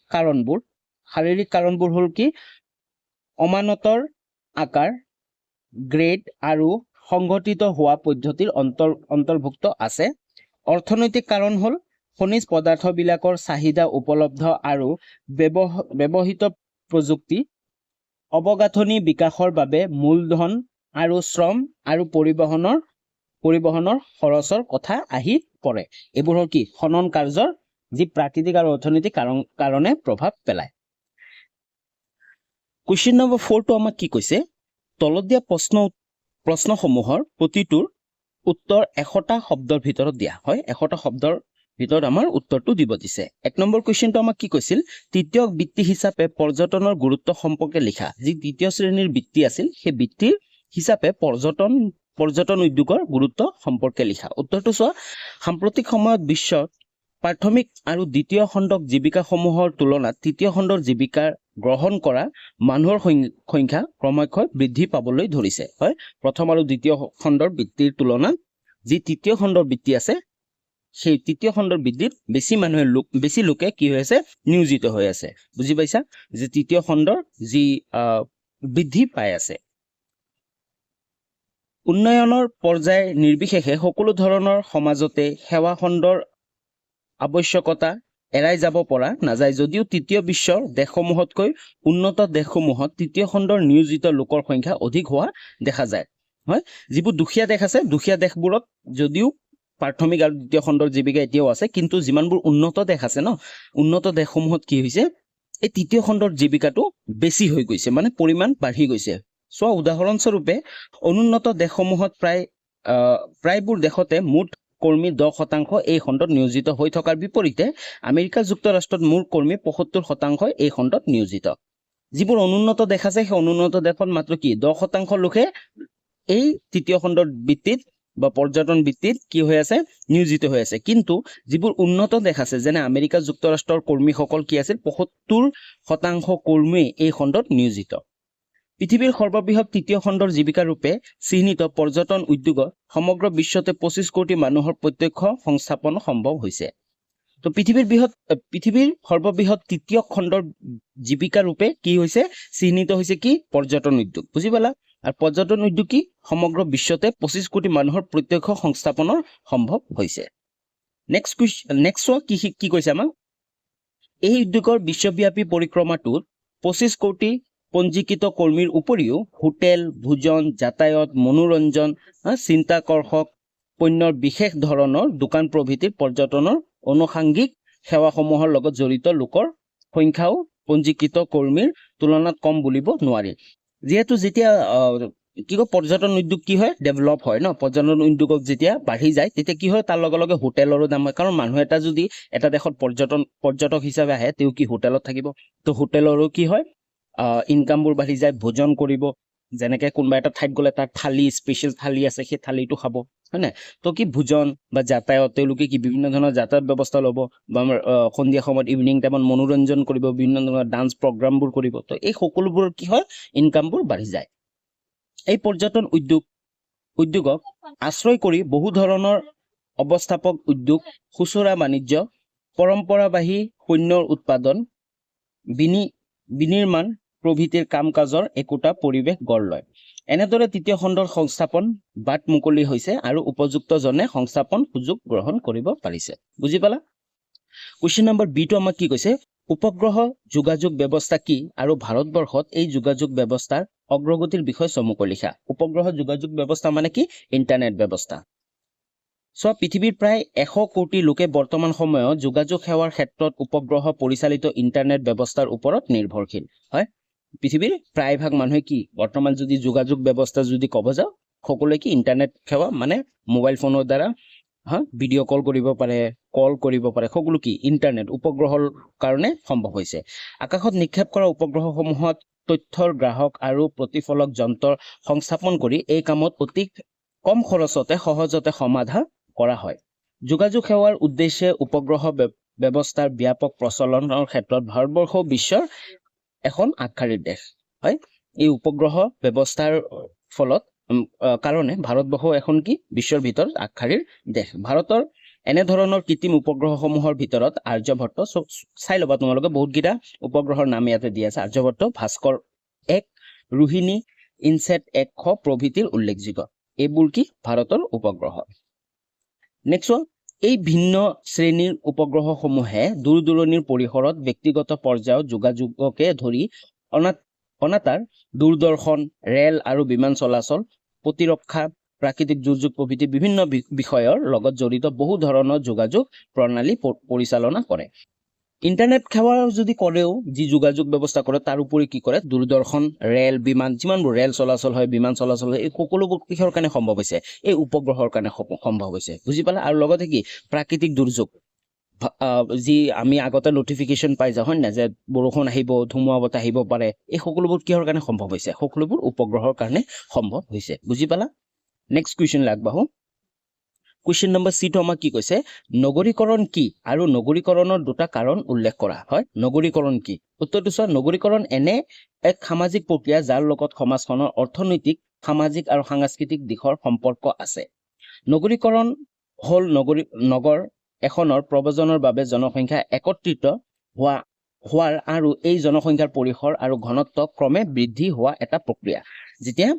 কাৰণবোৰ হ'ল কি অমানতৰ আকাৰ গ্ৰেড আৰু সংঘটিত হোৱা পদ্ধতিৰ অন্তৰ্ভুক্ত আছে অৰ্থনৈতিক কাৰণ হ'ল খনিজ পদাৰ্থবিলাকৰ চাহিদা উপলব্ধ আৰু ব্যৱহৃত প্ৰযুক্তি অবগাঁথনি বিকাশৰ বাবে মূলধন আৰু শ্ৰম আৰু পৰিবহনৰ খৰচৰ কথা আহি পৰে এইবোৰ হ'ল কি খনন কাৰ্যৰ যি প্ৰাকৃতিক আৰু অৰ্থনৈতিক কাৰণে প্ৰভাৱ পেলায় কুৱেশ্যন নম্বৰ 4টো আমাক কি কৈছে তলত দিয়া প্ৰশ্নসমূহৰ প্ৰতিটোৰ উত্তৰ 100টা শব্দৰ ভিতৰত দিয়া হয় 100টা শব্দৰ ভিতৰত আমাৰ উত্তৰটো দিব দিছে 1 নম্বৰ কুৱেশ্যনটো আমাক কি কৈছিল তৃতীয় বৃত্তি হিচাপে পৰ্যটনৰ গুৰুত্ব সম্পৰ্কে লিখা যি তৃতীয় শ্ৰেণীৰ বৃত্তি আছিল সেই বৃত্তিৰ হিচাপে পৰ্যটন উদ্যোগৰ গুৰুত্ব সম্পৰ্কে লিখা উত্তৰটো চোৱা সাম্প্ৰতিক সময়ত বিশ্বত প্ৰাথমিক আৰু দ্বিতীয় খণ্ডক জীৱিকাসমূহৰ তুলনাত তৃতীয় খণ্ডৰ জীৱিকা গ্ৰহণ কৰা মানুহৰ সংখ্যা ক্ৰমান্বয়ে বৃদ্ধি পাবলৈ ধৰিছে হয় প্ৰথম আৰু দ্বিতীয় খণ্ডৰ বৃত্তিৰ তুলনাত যি তৃতীয় খণ্ডৰ বৃত্তি আছে সেই তৃতীয় খণ্ডৰ বৃদ্ধিত বেছি লোকে কি হৈ আছে নিয়োজিত হৈ আছে বুজি পাইছা যে তৃতীয় খণ্ডৰ যি বৃদ্ধি পাই আছে উন্নয়নৰ পৰ্যায় নিৰ্বিশেষে সকলো ধৰণৰ সমাজতে সেৱা খণ্ডৰ আৱশ্যকতা এৰাই যাব পৰা নাযায় যদিও তৃতীয় বিশ্বৰ দেশসমূহতকৈ উন্নত দেশসমূহত তৃতীয় খণ্ডৰ নিয়োজিত লোকৰ সংখ্যা অধিক হোৱা দেখা যায় হয় যিবোৰ দুখীয়া দেশ আছে দুখীয়া দেশবোৰত যদিও প্ৰাথমিক আৰু দ্বিতীয় খণ্ডৰ জীৱিকা এতিয়াও আছে কিন্তু যিমানবোৰ উন্নত দেশ আছে ন উন্নত দেশসমূহত কি হৈছে এই তৃতীয় খণ্ডৰ জীৱিকাটো বেছি হৈ গৈছে মানে পৰিমাণ বাঢ়ি গৈছে উদাহৰণস্বৰূপে অনুন্নত দেশসমূহত প্ৰায়বোৰ দেশতে মুঠ কৰ্মী 10% এই খণ্ডত নিয়োজিত হৈ থকাৰ বিপৰীতে আমেৰিকা যুক্তৰাষ্ট্ৰত মুঠ কৰ্মী 75% এই খণ্ডত নিয়োজিত। যিবোৰ অনুন্নত দেশ আছে সেই অনুন্নত দেশত মাত্ৰ কি 10% লোকে এই তৃতীয় খণ্ডৰ ভিত্তিত বা পৰ্যটন ভিত্তিত কি হৈ আছে নিয়োজিত হৈ আছে। কিন্তু যিবোৰ উন্নত দেশ আছে যেনে আমেৰিকা যুক্তৰাষ্ট্ৰৰ কৰ্মীসকল কি আছিল 75% কৰ্মী এই খণ্ডত নিয়োজিত। পৃথিৱীৰ সৰ্ববৃহৎ তৃতীয় খণ্ডৰ জীৱিকা ৰূপে চিহ্নিত পৰ্যটন উদ্যোগত সমগ্ৰ বিশ্বতে 25 কোটি মানুহৰ প্ৰত্যক্ষ সংস্থাপন সম্ভৱ হৈছে। তো পৃথিৱীৰ সৰ্ববৃহৎ তৃতীয় খণ্ডৰ জীৱিকা ৰূপে কি হৈছে চিহ্নিত হৈছে কি পৰ্যটন উদ্যোগ। বুজি পালা? আৰু পৰ্যটন উদ্যোগ কি সমগ্ৰ বিশ্বতে 25 কোটি মানুহৰ প্ৰত্যক্ষ সংস্থাপনৰ সম্ভৱ হৈছে। নেক্সট কি কৈছে আমাক এই উদ্যোগৰ বিশ্বব্যাপী পৰিক্ৰমাটোত 25 কোটি পঞ্জীকৃত কৰ্মীৰ উপৰিও হোটেল, ভোজন, যাতায়াত, মনোৰঞ্জন, চিন্তাকৰ্ষক পণ্যৰ বিশেষ ধৰণৰ দোকান প্ৰভৃতিৰ পৰ্যটনৰ আনুষাংগিক সেৱাসমূহৰ লগত জড়িত লোকৰ সংখ্যাও পঞ্জীকৃত কৰ্মীৰ তুলনাত কম বুলিব নোৱাৰি। যিহেতু যেতিয়া কি কয় পৰ্যটন উদ্যোগ কি হয় ডেভেলপ হয় ন, পৰ্যটন উদ্যোগক যেতিয়া বাঢ়ি যায় তেতিয়া কি হয় তাৰ লগে লগে হোটেলৰো দাম হয়। কাৰণ মানুহ এটা যদি এটা দেশত পৰ্যটক হিচাপে আহে তেওঁ কি হোটেলত থাকিব, তো হোটেলৰো কি হয় ইনকামবোৰ বাঢ়ি যায়। ভোজন কৰিব, যেনেকে কোনোবা এটা ঠাইত গ'লে তাৰ থালি স্পেচিয়েল থালি আছে সেই থালিটো খাব, হয় নাই? তো কি ভোজন বা যাতায়াত তেওঁলোকে কি বিভিন্ন ধৰণৰ যাতায়াত ব্যৱস্থা ল'ব বা সন্ধিয়া সময়ত ইভিনিং টাইমত মনোৰঞ্জন কৰিব, বিভিন্ন ধৰণৰ ডান্স প্ৰগ্ৰামবোৰ কৰিব। তো এই সকলোবোৰ কি হয় ইনকামবোৰ বাঢ়ি যায়। এই পৰ্যটন উদ্যোগক আশ্ৰয় কৰি বহু ধৰণৰ অৱস্থাপক উদ্যোগ, খুচুৰা বাণিজ্য, পৰম্পৰাবাহী পণ্যৰ উৎপাদন, বিনিৰ্মাণ প্ৰভৃতিৰ কাম কাজৰ একোটা পৰিৱেশ গঢ় লয়। এনেদৰে তৃতীয় খণ্ডৰ সংস্থাপন বাট মুকলি হৈছে আৰু উপযুক্তজনে সংস্থাপন সুযোগ গ্ৰহণ কৰিব পাৰিছে। বুজি পালা? কুৱেশ্যন নম্বৰ বিটো আমাক কি কৈছে উপগ্ৰহ যোগাযোগ ব্যৱস্থা কি আৰু ভাৰতবৰ্ষত এই যোগাযোগ ব্যৱস্থাৰ অগ্ৰগতিৰ বিষয়ে চমুকৈ লিখা। উপগ্ৰহ যোগাযোগ ব্যৱস্থা মানে কি ইণ্টাৰনেট ব্যৱস্থা। পৃথিৱীৰ প্ৰায় 100 কোটি লোকে বৰ্তমান সময়ত যোগাযোগ সেৱাৰ ক্ষেত্ৰত উপগ্ৰহ পৰিচালিত ইণ্টাৰনেট ব্যৱস্থাৰ ওপৰত নিৰ্ভৰশীল হয়। পৃথিৱীৰ প্ৰায়ভাগ মানুহে কি বৰ্তমান যদি যোগাযোগ ব্যৱস্থা যদি ক'ব যাওঁ সকলোৱে কি ইণ্টাৰনেট সেৱা মানে মোবাইল ফোনৰ দ্বাৰা ভিডিঅ' কল কৰিব পাৰে, সকলো কি ইণ্টাৰনেট উপগ্ৰহৰ কাৰণে সম্ভৱ হৈছে। আকাশত নিক্ষেপ কৰা উপগ্ৰহসমূহত তথ্যৰ গ্ৰাহক আৰু প্ৰতিফলক যন্ত্ৰ সংস্থাপন কৰি এই কামত অতি কম খৰচতে সহজতে সমাধা কৰা হয়। যোগাযোগ সেৱাৰ উদ্দেশ্যে উপগ্ৰহ ব্যৱস্থাৰ ব্যাপক প্ৰচলনৰ ক্ষেত্ৰত ভাৰতবৰ্ষ বিশ্বৰ এখন আগশাৰীৰ দেশ হয়। এই উপগ্ৰহ ব্যৱস্থাৰ ফলত কাৰণে ভাৰতবৰ্ষ এখন কি বিশ্বৰ ভিতৰত আগশাৰীৰ দেশ। ভাৰতৰ এনেধৰণৰ কৃত্ৰিম উপগ্ৰহসমূহৰ ভিতৰত আৰ্যভট্ট চাই ল'বা তোমালোকে বহুতকেইটা উপগ্ৰহৰ নাম ইয়াতে দিয়া আছে। আৰ্যভট্ট, ভাস্কৰ 1, ৰোহিণী, ইনছেট 1 প্ৰভৃতিৰ উল্লেখযোগ্য। এইবোৰ কি ভাৰতৰ উপগ্ৰহ। নেক্সট এই ভিন্ন শ্ৰেণীৰ উপগ্ৰহসমূহে দূৰ দূৰণিৰ পৰিসৰত ব্যক্তিগত পৰ্যায়ত যোগাযোগকে ধৰি অনাতাঁৰ দূৰদৰ্শন, ৰেল আৰু বিমান চলাচল, প্ৰতিৰক্ষা, প্ৰাকৃতিক দুৰ্যোগ প্ৰভৃতি বিভিন্ন বিষয়ৰ লগত জড়িত বহু ধৰণৰ যোগাযোগ প্ৰণালী পৰিচালনা কৰে। ইণ্টাৰনেট সেৱা যদি কৰেও যি যোগাযোগ ব্যৱস্থা কৰে তাৰ উপৰি কি কৰে দূৰদৰ্শন, ৰেল, বিমান যিমানবোৰ ৰেল চলাচল হয়, বিমান চলাচল হয়, এই সকলোবোৰ কিহৰ কাৰণে সম্ভৱ হৈছে এই উপগ্ৰহৰ কাৰণে সম্ভৱ হৈছে। বুজি পালা? আৰু লগতে কি প্ৰাকৃতিক দুৰ্যোগ যি আমি আগতে নটিফিকেশ্যন পাই যাওঁ হয় নাই যে বৰষুণ আহিব, ধুমুহা বতাহ আহিব পাৰে, এই সকলোবোৰ কিহৰ কাৰণে সম্ভৱ হৈছে সকলোবোৰ উপগ্ৰহৰ কাৰণে সম্ভৱ হৈছে। বুজি পালা? নেক্সট কুৱেশ্যনলৈ আগবাঢ়ো। কুৱেশ্যন নম্বৰ চিটো আমাক কি কৈছে নগৰীকৰণ কি আৰু নগৰীকৰণৰ দুটা কাৰণ উল্লেখ কৰা হয়। নগৰীকৰণ কি? উত্তৰটো চোৱা নগৰীকৰণ এনে এক সামাজিক প্ৰক্ৰিয়া যাৰ লগত সমাজখনৰ অৰ্থনৈতিক, সামাজিক আৰু সাংস্কৃতিক দিশৰ সম্পৰ্ক আছে। নগৰীকৰণ হ'ল নগৰ এখনৰ প্ৰব্ৰজনৰ বাবে জনসংখ্যা একত্ৰিত হোৱাৰ আৰু এই জনসংখ্যাৰ পৰিসৰ আৰু ঘনত্ব ক্ৰমে বৃদ্ধি হোৱা এটা প্ৰক্ৰিয়া। যেতিয়া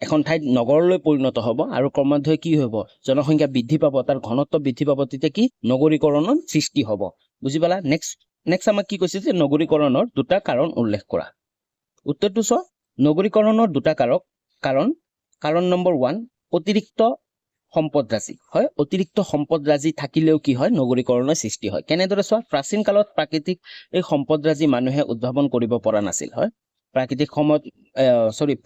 এখন ঠাইত নগৰলৈ পৰিণত হ'ব আৰু ক্ৰমান্বয়ে কি হ'ব জনসংখ্যা বৃদ্ধি পাব, তাৰ ঘনত্ব বৃদ্ধি পাব, তেতিয়া কি নগৰীকৰণৰ সৃষ্টি হ'ব। বুজি পালা? নেক্সট আমাক কি কৈছে যে নগৰীকৰণৰ দুটা কাৰণ উল্লেখ কৰা। উত্তৰটো চোৱা নগৰীকৰণৰ দুটা কাৰণ নম্বৰ 1 অতিৰিক্ত সম্পদৰাজি হয়। অতিৰিক্ত সম্পদৰাজি থাকিলেও কি হয় নগৰীকৰণৰ সৃষ্টি হয়। কেনেদৰে চোৱা প্ৰাচীন কালত প্ৰাকৃতিক এই সম্পদৰাজি মানুহে উদ্ভাৱন কৰিব পৰা নাছিল হয়। প্ৰাকৃতিক সময়ত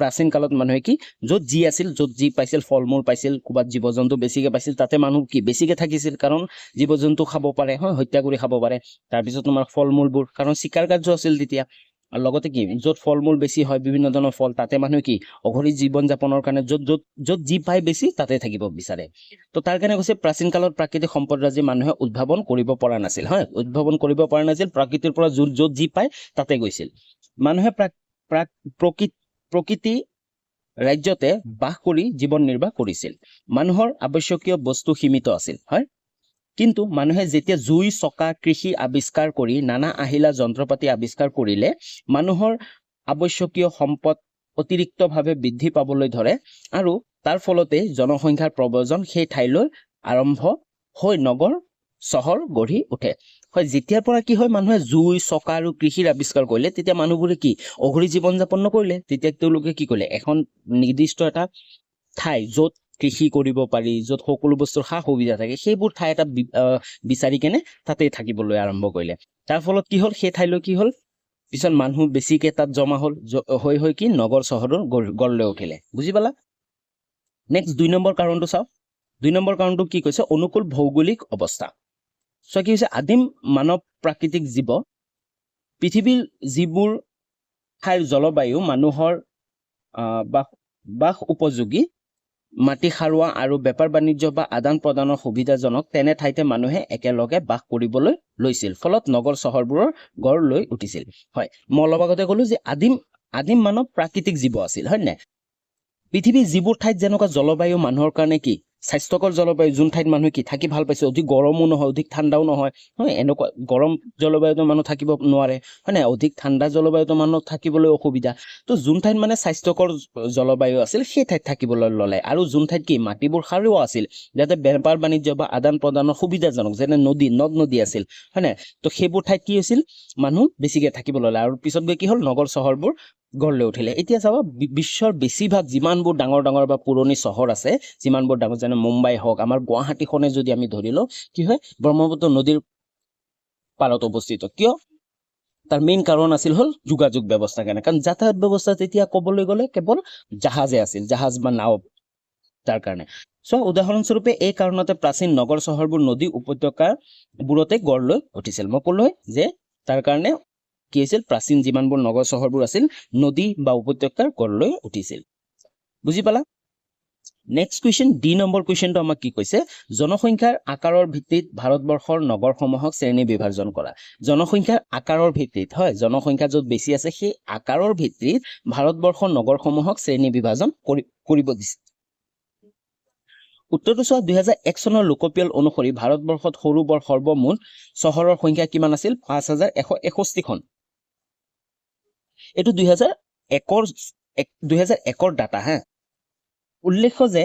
প্ৰাচীন কালত মানুহে কি য'ত যি আছিল য'ত যি পাইছিল ফল মূল পাইছিল ক'ৰবাত জীৱ জন্তু বেছিকে পাইছিল তাতে মানুহ কি বেছিকে থাকিছিল কাৰণ জীৱ জন্তু খাব পাৰে হয় হত্যা কৰি খাব পাৰে তাৰপিছত তোমাৰ ফল মূলবোৰ কাৰণ চিকাৰ কাৰ্য আছিল তেতিয়া আৰু লগতে কি য'ত ফল মূল বেছি হয় বিভিন্ন ধৰণৰ ফল তাতে মানুহে কি অঘৰী জীৱন যাপনৰ কাৰণে য'ত যি পায় বেছি তাতে থাকিব বিচাৰে তো তাৰ কাৰণে কৈছে প্ৰাচীন কালত প্ৰাকৃতিক সম্পদৰাজি মানুহে উদ্ভাৱন কৰিব পৰা নাছিল হয় উদ্ভাৱন কৰিব পৰা নাছিল প্ৰকৃতিৰ পৰা য'ত যি পায় তাতে গৈছিল মানুহে প্ৰকৃতি ৰাজ্যতে বাস কৰি জীৱন নিৰ্বাহ কৰিছিল মানুহৰ আৱশ্যকীয় বস্তু সীমিত আছিল হয় কিন্তু মানুহে যেতিয়া জুই চকা কৃষি আৱিষ্কাৰ কৰি নানা আহিলা যন্ত্ৰপাতি আৱিষ্কাৰ কৰিলে মানুহৰ আৱশ্যকীয় সম্পদ অতিৰিক্তভাৱে বৃদ্ধি পাবলৈ ধৰে আৰু তাৰ ফলতে জনসংখ্যাৰ প্ৰব্ৰজন সেই ঠাইলৈ আৰম্ভ হৈ নগৰ চহৰ গঢ়ি উঠে হয় যেতিয়াৰ পৰা কি হয় মানুহে জুই চকা আৰু কৃষিৰ আৱিষ্কাৰ কৰিলে তেতিয়া মানুহবোৰে কি অঘৰী জীৱন যাপন নকৰিলে তেতিয়া তেওঁলোকে কি কৰিলে এখন নিৰ্দিষ্ট এটা ঠাই য'ত কৃষি কৰিব পাৰি য'ত সকলো বস্তুৰ সা সুবিধা থাকে সেইবোৰ ঠাই এটা বিচাৰি কেনে তাতে থাকিবলৈ আৰম্ভ কৰিলে তাৰ ফলত কি হ'ল সেই ঠাইলৈ কি হ'ল পিছত মানুহ বেছিকে তাত জমা হ'ল হৈ কি নগৰ চহৰৰ গঢ় লৈ উঠিলে বুজি পালা নেক্সট 2 নম্বৰ কাৰণটো চাওঁ 2 নম্বৰ কাৰণটো কি কৈছে অনুকূল ভৌগোলিক অৱস্থা কি হৈছে আদিম মানৱ প্ৰাকৃতিক জীৱ পৃথিৱীৰ যিবোৰ ঠাইৰ জলবায়ু মানুহৰ বাস উপযোগী মাটি সাৰুৱা আৰু বেপাৰ বাণিজ্য বা আদান প্ৰদানৰ সুবিধাজনক তেনে ঠাইতে মানুহে একেলগে বাস কৰিবলৈ লৈছিল ফলত নগৰ চহৰবোৰৰ গঢ় লৈ উঠিছিল হয় মই অলপ আগতে ক'লো যে আদিম মানৱ প্ৰাকৃতিক জীৱ আছিল হয় নাই পৃথিৱীৰ যিবোৰ ঠাইত যেনেকুৱা জলবায়ু মানুহৰ কাৰণে কি স্বাস্থ্যকৰ জলবায়ু যোন ঠাইত মানুহে কি থাকি ভাল পাইছে অধিক গৰমো নহয় অধিক ঠাণ্ডাও নহয় হয় এনেকুৱা গৰম জলবায়ুতো মানুহ থাকিব নোৱাৰে হয় নাই অধিক ঠাণ্ডা জলবায়ুতো মানুহ থাকিবলৈ অসুবিধা তো যোন ঠাইত মানে স্বাস্থ্যকৰ জলবায়ু আছিল সেই ঠাইত থাকিবলৈ ল'লে আৰু যোন ঠাইত কি মাটিবোৰ সাৰুৱা আছিল যাতে বেপাৰ বাণিজ্য বা আদান প্ৰদানৰ সুবিধাজনক যেনে নদ নদী আছিল হয় নাই তো সেইবোৰ ঠাইত কি হৈছিল মানুহ বেছিকে থাকিব ল'লে আৰু পিছত গৈ কি হ'ল নগৰ চহৰবোৰ গঢ় লৈ উঠিলে এতিয়া চাবা বিশ্বৰ বেছিভাগ যিমানবোৰ ডাঙৰ ডাঙৰ বা পুৰণি চহৰ আছে যিমানবোৰ ডাঙৰ যেনে মুম্বাই হওক আমাৰ গুৱাহাটীখনে যদি আমি ধৰি লওঁ কি হয় ব্ৰহ্মপুত্ৰ নদীৰ পাৰত অৱস্থিত কিয় তাৰ মেইন কাৰণ আছিল হ'ল যোগাযোগ ব্যৱস্থা কাৰণ যাতায়াত ব্যৱস্থা তেতিয়া ক'বলৈ গ'লে কেৱল জাহাজে আছিল জাহাজ বা নাও তাৰ কাৰণে উদাহৰণস্বৰূপে এই কাৰণতে প্ৰাচীন নগৰ চহৰবোৰ নদী উপত্যকাবোৰতে গঢ় লৈ উঠিছিল মই ক'লো যে তাৰ কাৰণে কি হৈছিল প্ৰাচীন যিমানবোৰ নগৰ চহৰবোৰ আছিল নদী বা উপত্যকাৰ গঢ় লৈ উঠিছিল বুজি পালা নেক্সট কুৱেশ্যন ডি নম্বৰ কুৱেশ্যনটো আমাক কি কৈছে জনসংখ্যাৰ আকাৰৰ ভিত্তিত ভাৰতবৰ্ষৰ নগৰসমূহক শ্ৰেণী বিভাজন কৰা জনসংখ্যাৰ আকাৰৰ ভিত্তিত হয় জনসংখ্যা য'ত বেছি আছে সেই আকাৰৰ ভিত্তিত ভাৰতবৰ্ষৰ নগৰসমূহক শ্ৰেণী বিভাজন কৰিব দিছে উত্তৰটো চোৱা 2001 চনৰ লোকপিয়ল অনুসৰি ভাৰতবৰ্ষত সৰু বৰ সৰ্বমুঠ চহৰৰ সংখ্যা কিমান আছিল 5161খন এইটো 2001ৰ ডাটা হা উল্লেখ্য যে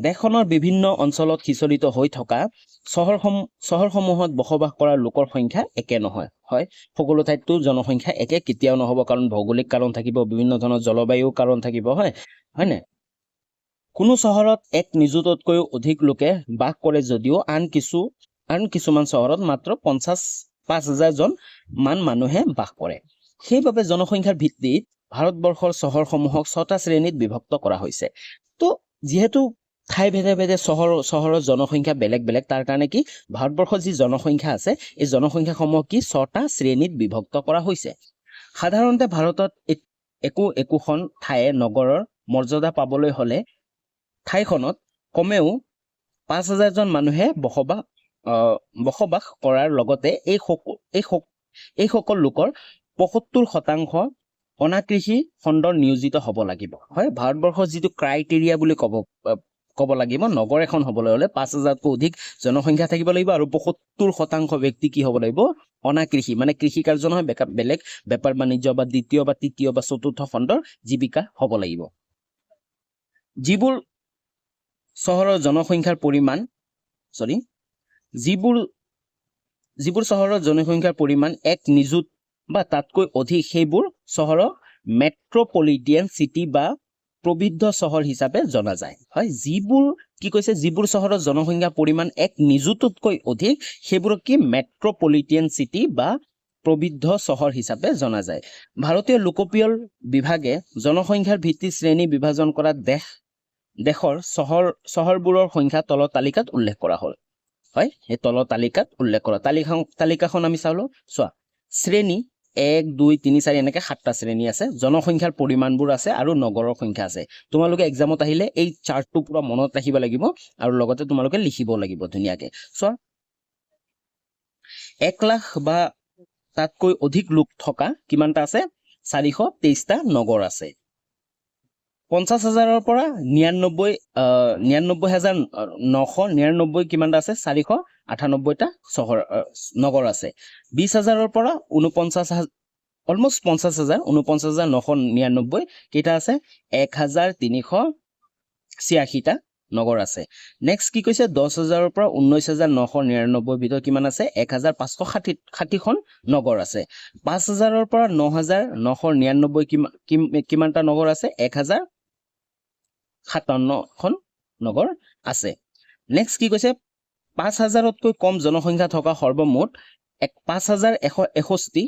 দেশখনৰ বিভিন্ন অঞ্চলত সিঁচৰিত হৈ থকা চহৰসমূহত বসবাস কৰা লোকৰ সংখ্যা একে নহয় হয় সকলো ঠাইতো জনসংখ্যা একে কেতিয়াও নহব কাৰণ ভৌগোলিক কাৰণ থাকিব বিভিন্ন ধৰণৰ জলবায়ু কাৰণ থাকিব হয় নে কোনো চহৰত এক নিযুততকৈও অধিক লোকে বাস কৰে যদিও আন কিছুমান চহৰত মাত্ৰ 55,000 জন মান মানুহে বাস কৰে সেইবাবে জনসংখ্যাৰ ভিত্তিত ভাৰতবৰ্ষৰ চহৰসমূহক 6টা শ্ৰেণীত বিভক্ত কৰা হৈছে তো যেহেতু ঠাই ভেদে ভেদে চহৰৰ জনসংখ্যা বেলেগ বেলেগ তাৰ কাৰণে কি ভাৰতবৰ্ষৰ যি জনসংখ্যা আছে এই জনসংখ্যাসমূহ কি 6টা শ্ৰেণীত বিভক্ত কৰা হৈছে সাধাৰণতে ভাৰতত একোখন ঠায়ে নগৰৰ মৰ্যাদা পাবলৈ হলে ঠাইখনত কমেও 5,000 জন মানুহে বসবাস কৰাৰ লগতে এই সকল লোকৰ 75% অনাকৃষি খণ্ডৰ নিয়োজিত হ'ব লাগিব হয় ভাৰতবৰ্ষৰ যিটো ক্ৰাইটেৰিয়া বুলি ক'ব লাগিব নগৰ এখন হ'বলৈ হ'লে 5,000তকৈ অধিক জনসংখ্যা থাকিব লাগিব আৰু 75% ব্যক্তি কি হ'ব লাগিব অনাকৃষি মানে কৃষি কাৰ্য নহয় বেলেগ বেপাৰ বাণিজ্য বা দ্বিতীয় বা তৃতীয় বা চতুৰ্থ খণ্ডৰ জীৱিকা হ'ব লাগিব যিবোৰ চহৰৰ জনসংখ্যাৰ পৰিমাণ যিবোৰ চহৰৰ জনসংখ্যাৰ পৰিমাণ 1 নিযুত বা তাতকৈ অধিক সেইবোৰ চহৰক মেট্ৰপলিটিয়ান চিটি বা প্ৰবৃদ্ধ চহৰ হিচাপে জনা যায় হয় যিবোৰ চহৰৰ জনসংখ্যাৰ পৰিমাণ 1 নিযুততকৈ অধিক সেইবোৰক কি মেট্ৰপলিটিয়ান চিটি বা প্ৰবৃদ্ধ চহৰ হিচাপে জনা যায় ভাৰতীয় লোকপিয়ল বিভাগে জনসংখ্যাৰ ভিত্তিত শ্ৰেণী বিভাজন কৰা দেশৰ চহৰবোৰৰ সংখ্যা তলৰ তালিকাত উল্লেখ কৰা হ'ল হয় এই তলৰ তালিকাত উল্লেখ কৰা তালিকাখন আমি চালো চোৱা শ্ৰেণী 1 2 3 4 এনেকৈ 7টা শ্ৰেণী আছে জনসংখ্যাৰ পৰিমাণবোৰ আছে আৰু নগৰৰ সংখ্যা আছে তোমালোকে এক্সামত আহিলে এই চাৰ্টটো পুৰা মনত ৰাখিব লাগিব আৰু লগতে তোমালোকে লিখিব লাগিব ধুনীয়াকৈ চোৱা 1 লাখ বা তাতকৈ অধিক লোক থকা কিমানটা আছে 423টা নগৰ আছে 50,000ৰ পৰা 99,999 কিমানটা আছে 498টা নগৰ আছে 20,000ৰ পৰা 49,000 অলমোষ্ট 50,000 49,999 কেইটা আছে 1,386টা নগৰ আছে নেক্সট কি কৈছে 10,000ৰ পৰা 19,999 ভিতৰত কিমান আছে 1,560খন নগৰ আছে 5,000ৰ পৰা 9,999 কিমানটা নগৰ আছে 1,057খন নগৰ আছে নেক্সট কি কৈছে 5,000তকৈ কম জনসংখ্যা থকা সৰ্বমুঠ 5,161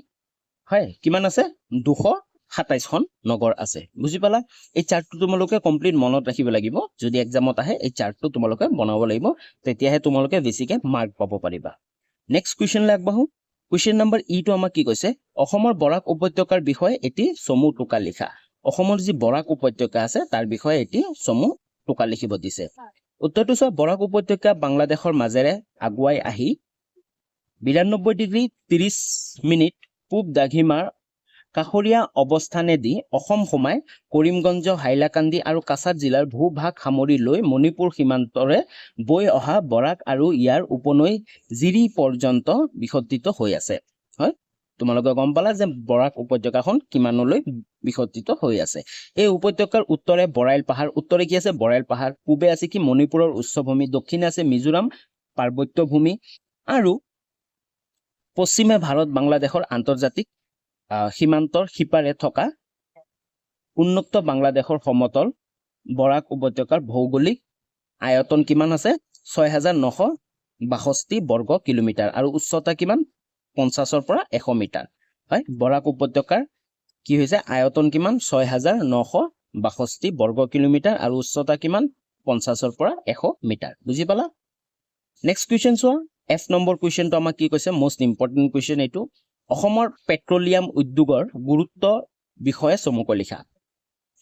হয় কিমান আছে 227খন নগৰ আছে বুজি পালা এই চাৰ্টটো তোমালোকে কমপ্লিট মনত ৰাখিব লাগিব যদি এক্সামত আহে এই চাৰ্টটো তোমালোকে বনাব লাগিব তেতিয়াহে তোমালোকে বেছিকে মাৰ্ক পাব পাৰিবা নেক্সট কোৱেশ্চনলৈ আগবাঢ়ো কোৱেশ্চন নম্বৰ টো আমাক কি কৈছে অসমৰ বৰাক উপত্যকাৰ বিষয়ে এটি চমু টোকা লিখা অসমৰ যি বৰাক উপত্যকা আছে তাৰ বিষয়ে এটি চমু টোকা লিখিব দিছে উত্তৰটো চোৱা বৰাক উপত্যকা বাংলাদেশৰ মাজেৰে আগুৱাই আহি 92 ডিগ্ৰী 30 মিনিট পূব দ্ৰাঘিমাৰ কাষৰীয়া অৱস্থানেদি অসম সোমাই কৰিমগঞ্জ হাইলাকান্দি আৰু কাছাৰ জিলাৰ ভূভাগ সামৰি লৈ মণিপুৰ সীমান্তৰে বৈ অহা বৰাক আৰু ইয়াৰ উপনৈ জিৰি পৰ্যন্ত বিস্তৃত হৈ আছে হয় তোমালোকে গম পালা যে বৰাক উপত্যকাখন কিমানলৈ বিস্তৃত হৈ আছে এই উপত্যকাৰ উত্তৰে বৰাইল পাহাৰ উত্তৰে কি আছে বৰাইল পাহাৰ পূবে আছে কি মণিপুৰৰ উচ্চভূমি দক্ষিণে আছে মিজোৰাম পাৰ্বত্য ভূমি আৰু পশ্চিমে ভাৰত বাংলাদেশৰ আন্তৰ্জাতিক সীমান্তৰ সিপাৰে থকা উন্নত বাংলাদেশৰ সমতল বৰাক উপত্যকাৰ ভৌগোলিক আয়তন কিমান আছে 6,962 বৰ্গ কিলোমিটাৰ আৰু উচ্চতা কিমান 50ৰ পৰা 100 মিটাৰ হয় বৰাক উপত্যকাৰ কি হৈছে আয়তন কিমান 6,962 বৰ্গ কিলোমিটাৰ আৰু উচ্চতা কিমান 50ৰ পৰা 100 মিটাৰ বুজি পালা নেক্সট কোৱেশ্চন চোৱা F নম্বৰ কোৱেশ্চনটো আমাক কি কৈছে মোষ্ট ইম্পৰ্টেন্ট কোৱেশ্চন এইটো অসমৰ পেট্ৰলিয়াম উদ্যোগৰ গুৰুত্ব বিষয়ে চমুকৈ লিখা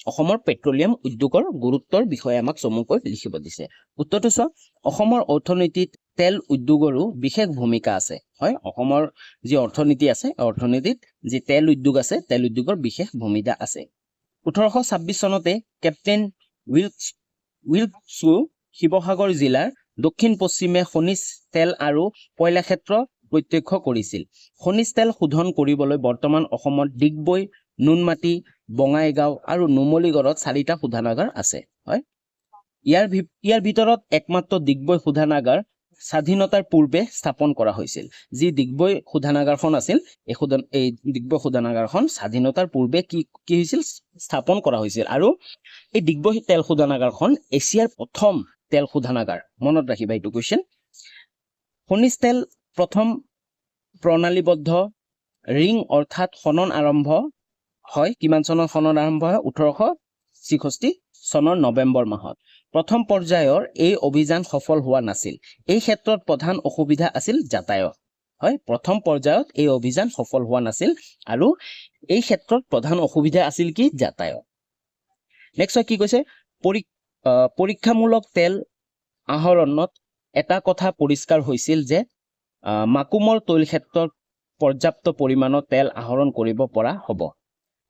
অসমৰ পেট্ৰলিয়াম উদ্যোগৰ গুৰুত্বৰ বিষয়ে আমাক চমুকৈ লিখিব দিছে উত্তৰটো চোৱা অসমৰ অৰ্থনীতিত তেল উদ্যোগৰো বিশেষ ভূমিকা আছে হয় অসমৰ যি অৰ্থনীতি আছে অৰ্থনীতিত যি তেল উদ্যোগ আছে তেল উদ্যোগৰ বিশেষ ভূমিকা আছে 1826 চনতে কেপ্টেইন উইলছু শিৱসাগৰ জিলাৰ দক্ষিণ পশ্চিমে খনিজ তেল আৰু কয়লা ক্ষেত্ৰ প্ৰত্যক্ষ কৰিছিল খনিজ তেল শোধন কৰিবলৈ বৰ্তমান অসমত ডিগবৈ নুনমাটি বঙাইগাঁও আৰু নুমলীগড়ত 4টা শোধনাগাৰ আছে হয় ইয়াৰ ভিতৰত একমাত্ৰ ডিগবৈ শোধনাগাৰ স্বাধীনতাৰ পূৰ্বে স্থাপন কৰা হৈছিল যি ডিগবৈ শোধনাগাৰখন আছিল এই ডিগবৈ শোধনাগাৰখন স্বাধীনতাৰ পূৰ্বে কি হৈছিল স্থাপন কৰা হৈছিল আৰু এই ডিগবৈ তেল শোধনাগাৰখন এছিয়াৰ প্ৰথম তেল শোধনাগাৰ মনত ৰাখিবা এইটো কোৱেশ্চন খনিজ তেল প্ৰথম প্ৰণালীবদ্ধ ৰিং অৰ্থাৎ খনন আৰম্ভ হয় কিমান চনত খনন আৰম্ভ হয় 1866 চনৰ নৱেম্বৰ মাহত প্ৰথম পৰ্যায়ৰ এই অভিযান সফল হোৱা নাছিল এই ক্ষেত্ৰত প্ৰধান অসুবিধা আছিল যাতায়াত হয় প্ৰথম পৰ্যায়ত এই অভিযান সফল হোৱা নাছিল আৰু এই ক্ষেত্ৰত প্ৰধান অসুবিধা আছিল কি যাতায়াত নেক্সট কি কৈছে পৰীক্ষামূলক তেল আহৰণত এটা কথা পৰিষ্কাৰ হৈছিল যে মাকুমৰ তৈল ক্ষেত্ৰত পৰ্যাপ্ত পৰিমাণৰ তেল আহৰণ কৰিব পৰা হ'ব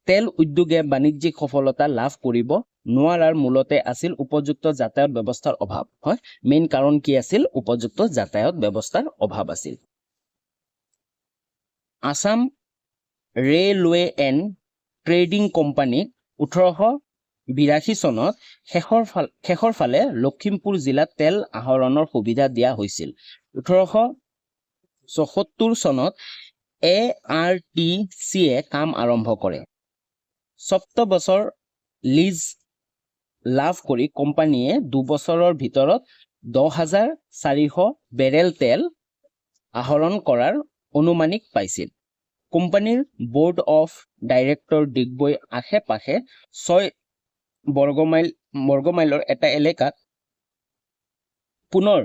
তেল উদ্যোগে বাণিজ্যিক সফলতা লাভ কৰিব নোৱাৰাৰ মূলতে আছিল উপযুক্ত যাতায়াত ব্যৱস্থাৰ অভাৱ হয় মেইন কাৰণ কি আছিল উপযুক্ত যাতায়াত ব্যৱস্থাৰ অভাৱ আছিল আসাম ৰেলৱে এণ্ড ট্ৰেডিং কোম্পানীক 1882 চনত শেষৰ ফালে লখিমপুৰ জিলাত তেল আহৰণৰ সুবিধা দিয়া হৈছিল 1874 চনত ARTCয়ে কাম আৰম্ভ কৰে 7 বছৰ লিজ লাভ কৰি কোম্পানীয়ে 2 বছৰৰ ভিতৰত 10,400 বেৰেল তেল আহৰণ কৰাৰ অনুমানিক পাইছিল কোম্পানীৰ বোৰ্ড অফ ডাইৰেক্টৰ ডিগবৈ আশে-পাশে 6 বৰ্গমাইলৰ এটা এলেকাত পুনৰ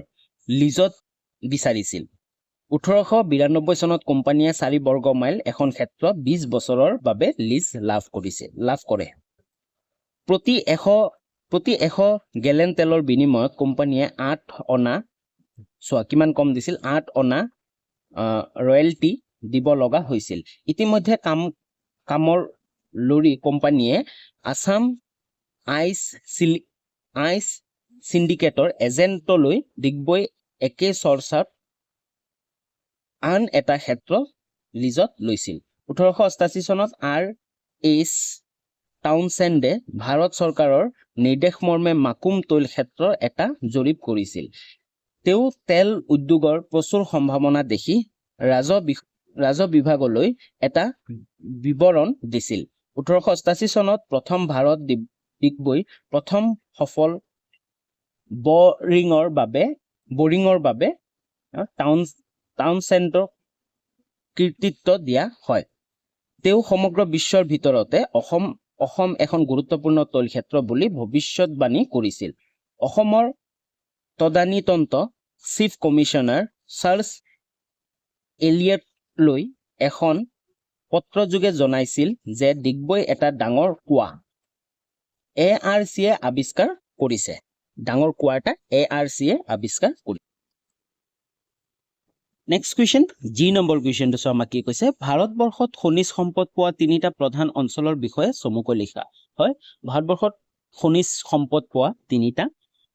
লিজত বিচাৰিছিল। 1892 চনত কোম্পানীয়ে 4 বৰ্গমাইল এখন ক্ষেত্ৰ 20 বছৰৰ বাবে লিজ লাভ কৰে। প্ৰতি 100 গেলেন তেলৰ বিনিময়ত কোম্পানীয়ে 8 অনা কিমান কম দিছিল 8 অনা ৰয়েলটি দিব লগা হৈছিল। ইতিমধ্যে কামৰ লৰি কোম্পানীয়ে আছাম আইচ সিন্ডিকেটৰ এজেণ্টলৈ ডিগবৈ একে চৰ্চাত আন এটা ক্ষেত্ৰ লিজত লৈছিল। 1888 চনত R.H. টাউনচেণ্ডে ভাৰত চৰকাৰৰ নিৰ্দেশ মৰ্মে মাকুম তৈল ক্ষেত্ৰৰ এটা জৰীপ কৰিছিল। তেওঁ তেল উদ্যোগৰ প্ৰচুৰ সম্ভাৱনা দেখি ৰাজহ বিভাগলৈ এটা বিৱৰণ দিছিল। 1888 চনত প্ৰথম ভাৰত ডিগবৈ প্ৰথম সফল বৰিঙৰ বাবে টাউনচেণ্ডক কৃতিত্ব দিয়া হয়। তেওঁ সমগ্ৰ বিশ্বৰ ভিতৰতে অসম এখন গুৰুত্বপূৰ্ণ তৈল ক্ষেত্ৰ বুলি ভৱিষ্যতবাণী কৰিছিল। অসমৰ তদানীতন্ত চিফ কমিছনাৰ চাৰ্লছ এলিয়টলৈ এখন পত্ৰযোগে জনাইছিল যে ডিগবৈ এটা ডাঙৰ কুঁৱা ARCয়ে আৱিষ্কাৰ কৰিছে। ডাঙৰ কুঁৱা এটা ARCয়ে আৱিষ্কাৰ কৰিছে। নেক্সট কুৱেশ্যন, জি নম্বৰ কুৱেশ্যনটো চাওঁ আমাক কি কৈছে, ভাৰতবৰ্ষত খনিজ সম্পদ পোৱা 3টা প্ৰধান অঞ্চলৰ বিষয়ে চমুকৈ লিখা। হয়, ভাৰতবৰ্ষত খনিজ সম্পদ পোৱা 3টা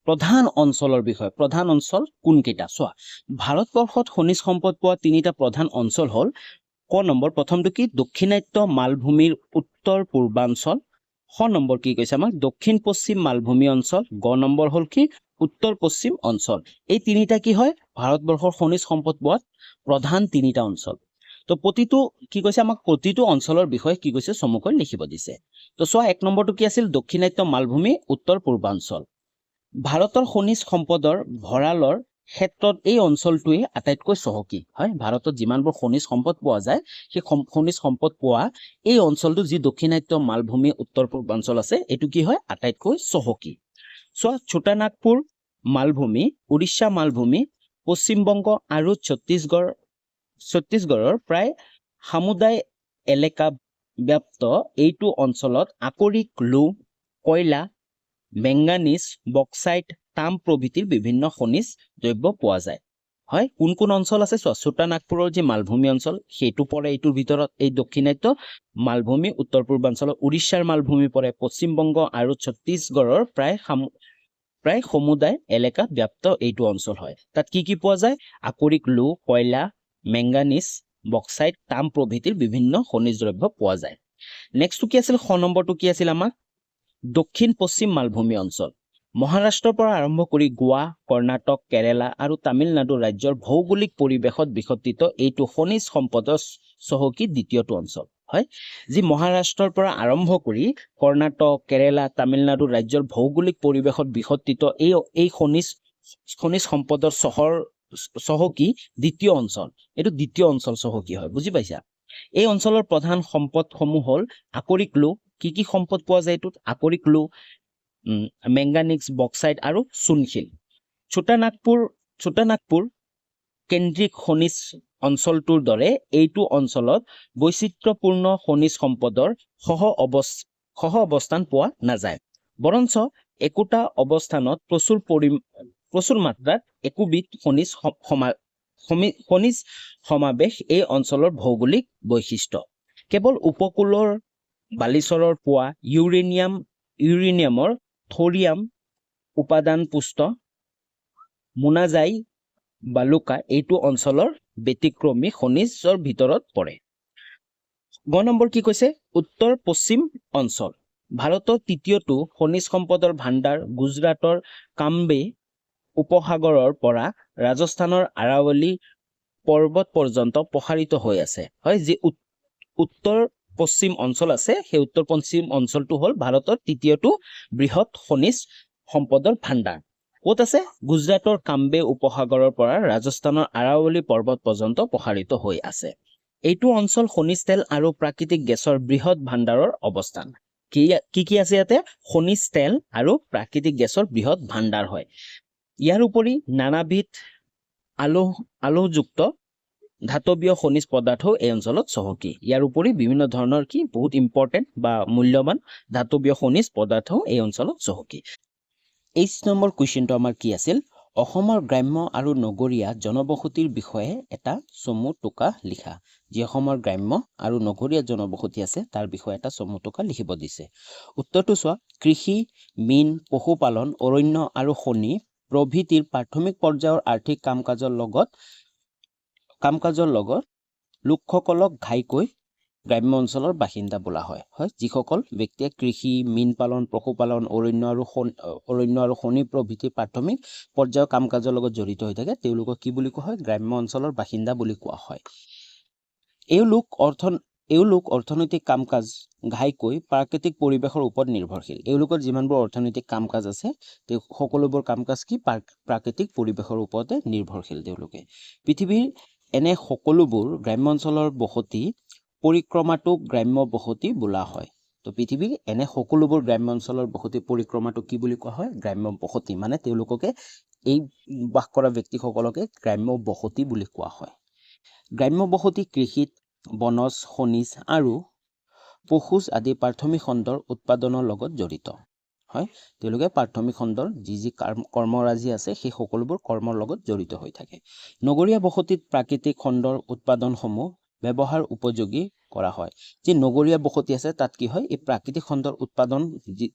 প্ৰধান অঞ্চলৰ বিষয়ে। প্ৰধান অঞ্চল কোনকেইটা চোৱা, ভাৰতবৰ্ষত খনিজ সম্পদ পোৱা 3টা প্ৰধান অঞ্চল হ'ল নম্বৰ প্ৰথমটো কি দক্ষিণাত্য মালভূমিৰ উত্তৰ পূৰ্বাঞ্চল। নম্বৰ কি কৈছে আমাক দক্ষিণ পশ্চিম মালভূমি অঞ্চল। নম্বৰ হ'ল কি উত্তৰ পশ্চিম অঞ্চল। এই 3টা কি হয় ভাৰতবৰ্ষৰ খনিজ সম্পদ পোৱা প্ৰধান 3টা অঞ্চল। তো প্ৰতিটো কি কৈছে আমাক প্ৰতিটো অঞ্চলৰ বিষয়ে কি কৈছে চমুকৈ লিখিব দিছে। তো চোৱা 1 নম্বৰটো কি আছিল দক্ষিণাত্য মালভূমি উত্তৰ পূৰ্বাঞ্চল। ভাৰতৰ খনিজ সম্পদৰ ভঁৰালৰ ক্ষেত্ৰত এই অঞ্চলটোৱে আটাইতকৈ চহকী হয়। ভাৰতত যিমানবোৰ খনিজ সম্পদ পোৱা যায় সেই খনিজ সম্পদ পোৱা এই অঞ্চলটো যি দক্ষিণাত্য মালভূমি উত্তৰ পূৰ্বাঞ্চল আছে এইটো কি হয় আটাইতকৈ চহকী। চোৱা ছোটানাগপুৰ মালভূমি, উৰিষ্যা মালভূমি, পশ্চিমবংগ আৰু ছত্তীশগড়ৰ প্ৰায় সামুদায় এলেকা ব্যাপ্ত এইটো অঞ্চলত আকৰিক লোহ, কয়লা, মেংগানিজ, বক্সাইট, তাম প্ৰভৃতিৰ বিভিন্ন খনিজ দ্ৰব্য পোৱা যায়। হয়, কোন কোন অঞ্চল আছে চোৱা ছোটানাগপুৰৰ যি মালভূমি অঞ্চল সেইটো পৰে এইটোৰ ভিতৰত, এই দক্ষিণাত্য মালভূমি উত্তৰ পূৰ্বাঞ্চলৰ উৰিষ্যাৰ মালভূমি পৰে, পশ্চিমবংগ আৰু ছত্তীশগড়ৰ প্ৰায় সমুদায় এলেকা ব্যাপ্ত এইটো অঞ্চল হয়। তাত কি কি পোৱা যায় আকৰিক লোহ, কয়লা, মেংগানিজ, বক্সাইট, তাম প্ৰভৃতিৰ বিভিন্ন খনিজ দ্ৰব্য পোৱা যায়। নেক্সটটো কি আছিল নম্বৰটো কি আছিল আমাক দক্ষিণ পশ্চিম মালভূমি অঞ্চল। মহাৰাষ্ট্ৰৰ পৰা আৰম্ভ কৰি গোৱা, কৰ্ণাটক, কেৰালা আৰু তামিলনাডু ৰাজ্যৰ ভৌগোলিক পৰিৱেশত বিস্তৃত এইটো খনিজ সম্পদৰ চহকী দ্বিতীয়টো অঞ্চল হয়। যি মহাৰাষ্ট্ৰৰ পৰা আৰম্ভ কৰি কৰ্ণাটক, কেৰালা, তামিলনাডু ৰাজ্যৰ ভৌগোলিক পৰিৱেশত বিস্তৃত এই খনিজ সম্পদৰ চহকী দ্বিতীয় অঞ্চল, এইটো দ্বিতীয় অঞ্চল চহকী হয়। বুজি পাইছা? এই অঞ্চলৰ প্ৰধান সম্পদসমূহ হ'ল আকৰিক লোহ। কি সম্পদ পোৱা যায় এইটোত আকৰিক লোহ, মেংগানিজ, বক্সাইট আৰু চূণশিল। ছোটানাগপুৰ কেন্দ্ৰিক খনিজ অঞ্চলটোৰ দৰে এইটো অঞ্চলত বৈচিত্ৰ্যপূৰ্ণ খনিজ সম্পদৰ সহ অৱস্থান পোৱা নাযায়। বৰঞ্চ একোটা অৱস্থানত প্ৰচুৰ মাত্ৰাত একোবিধ খনিজ সমাৱেশ এই অঞ্চলৰ ভৌগোলিক বৈশিষ্ট্য। কেৱল উপকূলৰ বালিচৰৰ পোৱা ইউৰেনিয়ামৰ থৰিয়াম উপাদানপুষ্ট মোনাজাই বালুকা এইটো অঞ্চলৰ ব্যতিক্ৰমী খনিজৰ ভিতৰত পৰে। নম্বৰ কি কৈছে উত্তৰ পশ্চিম অঞ্চল। ভাৰতৰ তৃতীয়টো খনিজ সম্পদৰ ভাণ্ডাৰ গুজৰাটৰ কাম্বে উপসাগৰৰ পৰা ৰাজস্থানৰ আৰাৱলী পৰ্বত পৰ্যন্ত প্ৰসাৰিত হৈ আছে। হয়, যি উত্তৰ পশ্চিম অঞ্চল আছে সেই উত্তৰ পশ্চিম অঞ্চলটো হ'ল ভাৰতৰ তৃতীয়টো বৃহৎ খনিজ সম্পদৰ ভাণ্ডাৰ। ক'ত আছে গুজৰাটৰ কাম্বে উপসাগৰৰ পৰা ৰাজস্থানৰ আৰাৱলী পৰ্বত পৰ্যন্ত প্ৰসাৰিত হৈ আছে। এইটো অঞ্চল খনিজ তেল আৰু প্ৰাকৃতিক গেছৰ বৃহৎ ভাণ্ডাৰৰ অৱস্থান। কি আছে ইয়াতে? খনিজ তেল আৰু প্ৰাকৃতিক গেছৰ বৃহৎ ভাণ্ডাৰ হয়। ইয়াৰ উপৰি নানাবিধ আলোহযুক্ত ধাতৱীয় খনিজ পদাৰ্থও এই অঞ্চলত চহকী। ইয়াৰ উপৰি বিভিন্ন ধৰণৰ বহুত ইম্পৰ্টেণ্ট বা মূল্যৱান ধাতৱীয় খনিজ পদাৰ্থও এই অঞ্চলত চহকী। 8 নম্বৰ কুৱেশ্যনটো আমাৰ কি আছিল? অসমৰ গ্ৰাম্য আৰু নগৰীয়া জনবসতিৰ বিষয়ে এটা চমু টোকা লিখা। যি অসমৰ গ্ৰাম্য আৰু নগৰীয়া জনবসতি আছে তাৰ বিষয়ে এটা চমু টোকা লিখিব দিছে। উত্তৰটো চোৱা। কৃষি, মীন, পশুপালন, অৰণ্য আৰু খনি প্ৰভৃতিৰ প্ৰাথমিক পৰ্যায়ৰ আৰ্থিক কাম-কাজৰ লগত লোকসকলক ঘাইকৈ গ্ৰাম্য অঞ্চলৰ বাসিন্দা বোলা হয়। যিসকল ব্যক্তিয়ে কৃষি, মীন পালন, পশুপালন, অৰণ্য আৰু খনি প্ৰভৃতিৰ প্ৰাথমিক পৰ্যায়ৰ কাম-কাজৰ লগত জড়িত হৈ থাকে তেওঁলোকক কি বুলি কোৱা হয়? গ্ৰাম্য অঞ্চলৰ বাসিন্দা বুলি কোৱা হয়। এওঁলোক অৰ্থনৈতিক কাম-কাজ ঘাইকৈ প্ৰাকৃতিক পৰিৱেশৰ ওপৰত নিৰ্ভৰশীল। এওঁলোকৰ যিমানবোৰ অৰ্থনৈতিক কাম-কাজ আছে সকলোবোৰ কাম-কাজ প্ৰাকৃতিক পৰিৱেশৰ ওপৰতে নিৰ্ভৰশীল তেওঁলোকে। পৃথিৱীৰ এনে সকলোবোৰ গ্ৰাম্য অঞ্চলৰ বসতি পৰিক্ৰমাটোক গ্ৰাম্য বসতি বোলা হয়। তো পৃথিৱীৰ এনে সকলোবোৰ গ্ৰাম্য অঞ্চলৰ বসতি পৰিক্ৰমাটোক কি বুলি কোৱা হয়? গ্ৰাম্য বসতি। মানে তেওঁলোককে এই বাস কৰা ব্যক্তিসকলকে গ্ৰাম্য বসতি বুলি কোৱা হয়। গ্ৰাম্য বসতি কৃষিত, বনজ, খনিজ আৰু পশুজ আদি প্ৰাথমিক খণ্ডৰ উৎপাদনৰ লগত জড়িত হয়। তেওঁলোকে প্ৰাথমিক খণ্ডৰ যি কৰ্মৰাজি আছে সেই সকলোবোৰ কৰ্মৰ লগত জড়িত হৈ থাকে। নগৰীয়া বসতিত প্ৰাকৃতিক খণ্ডৰ উৎপাদনসমূহ ব্যৱহাৰ উপযোগী কৰা হয়। যি নগৰীয়া বসতি আছে তাত কি হয়? এই প্ৰাকৃতিক খণ্ডৰ উৎপাদন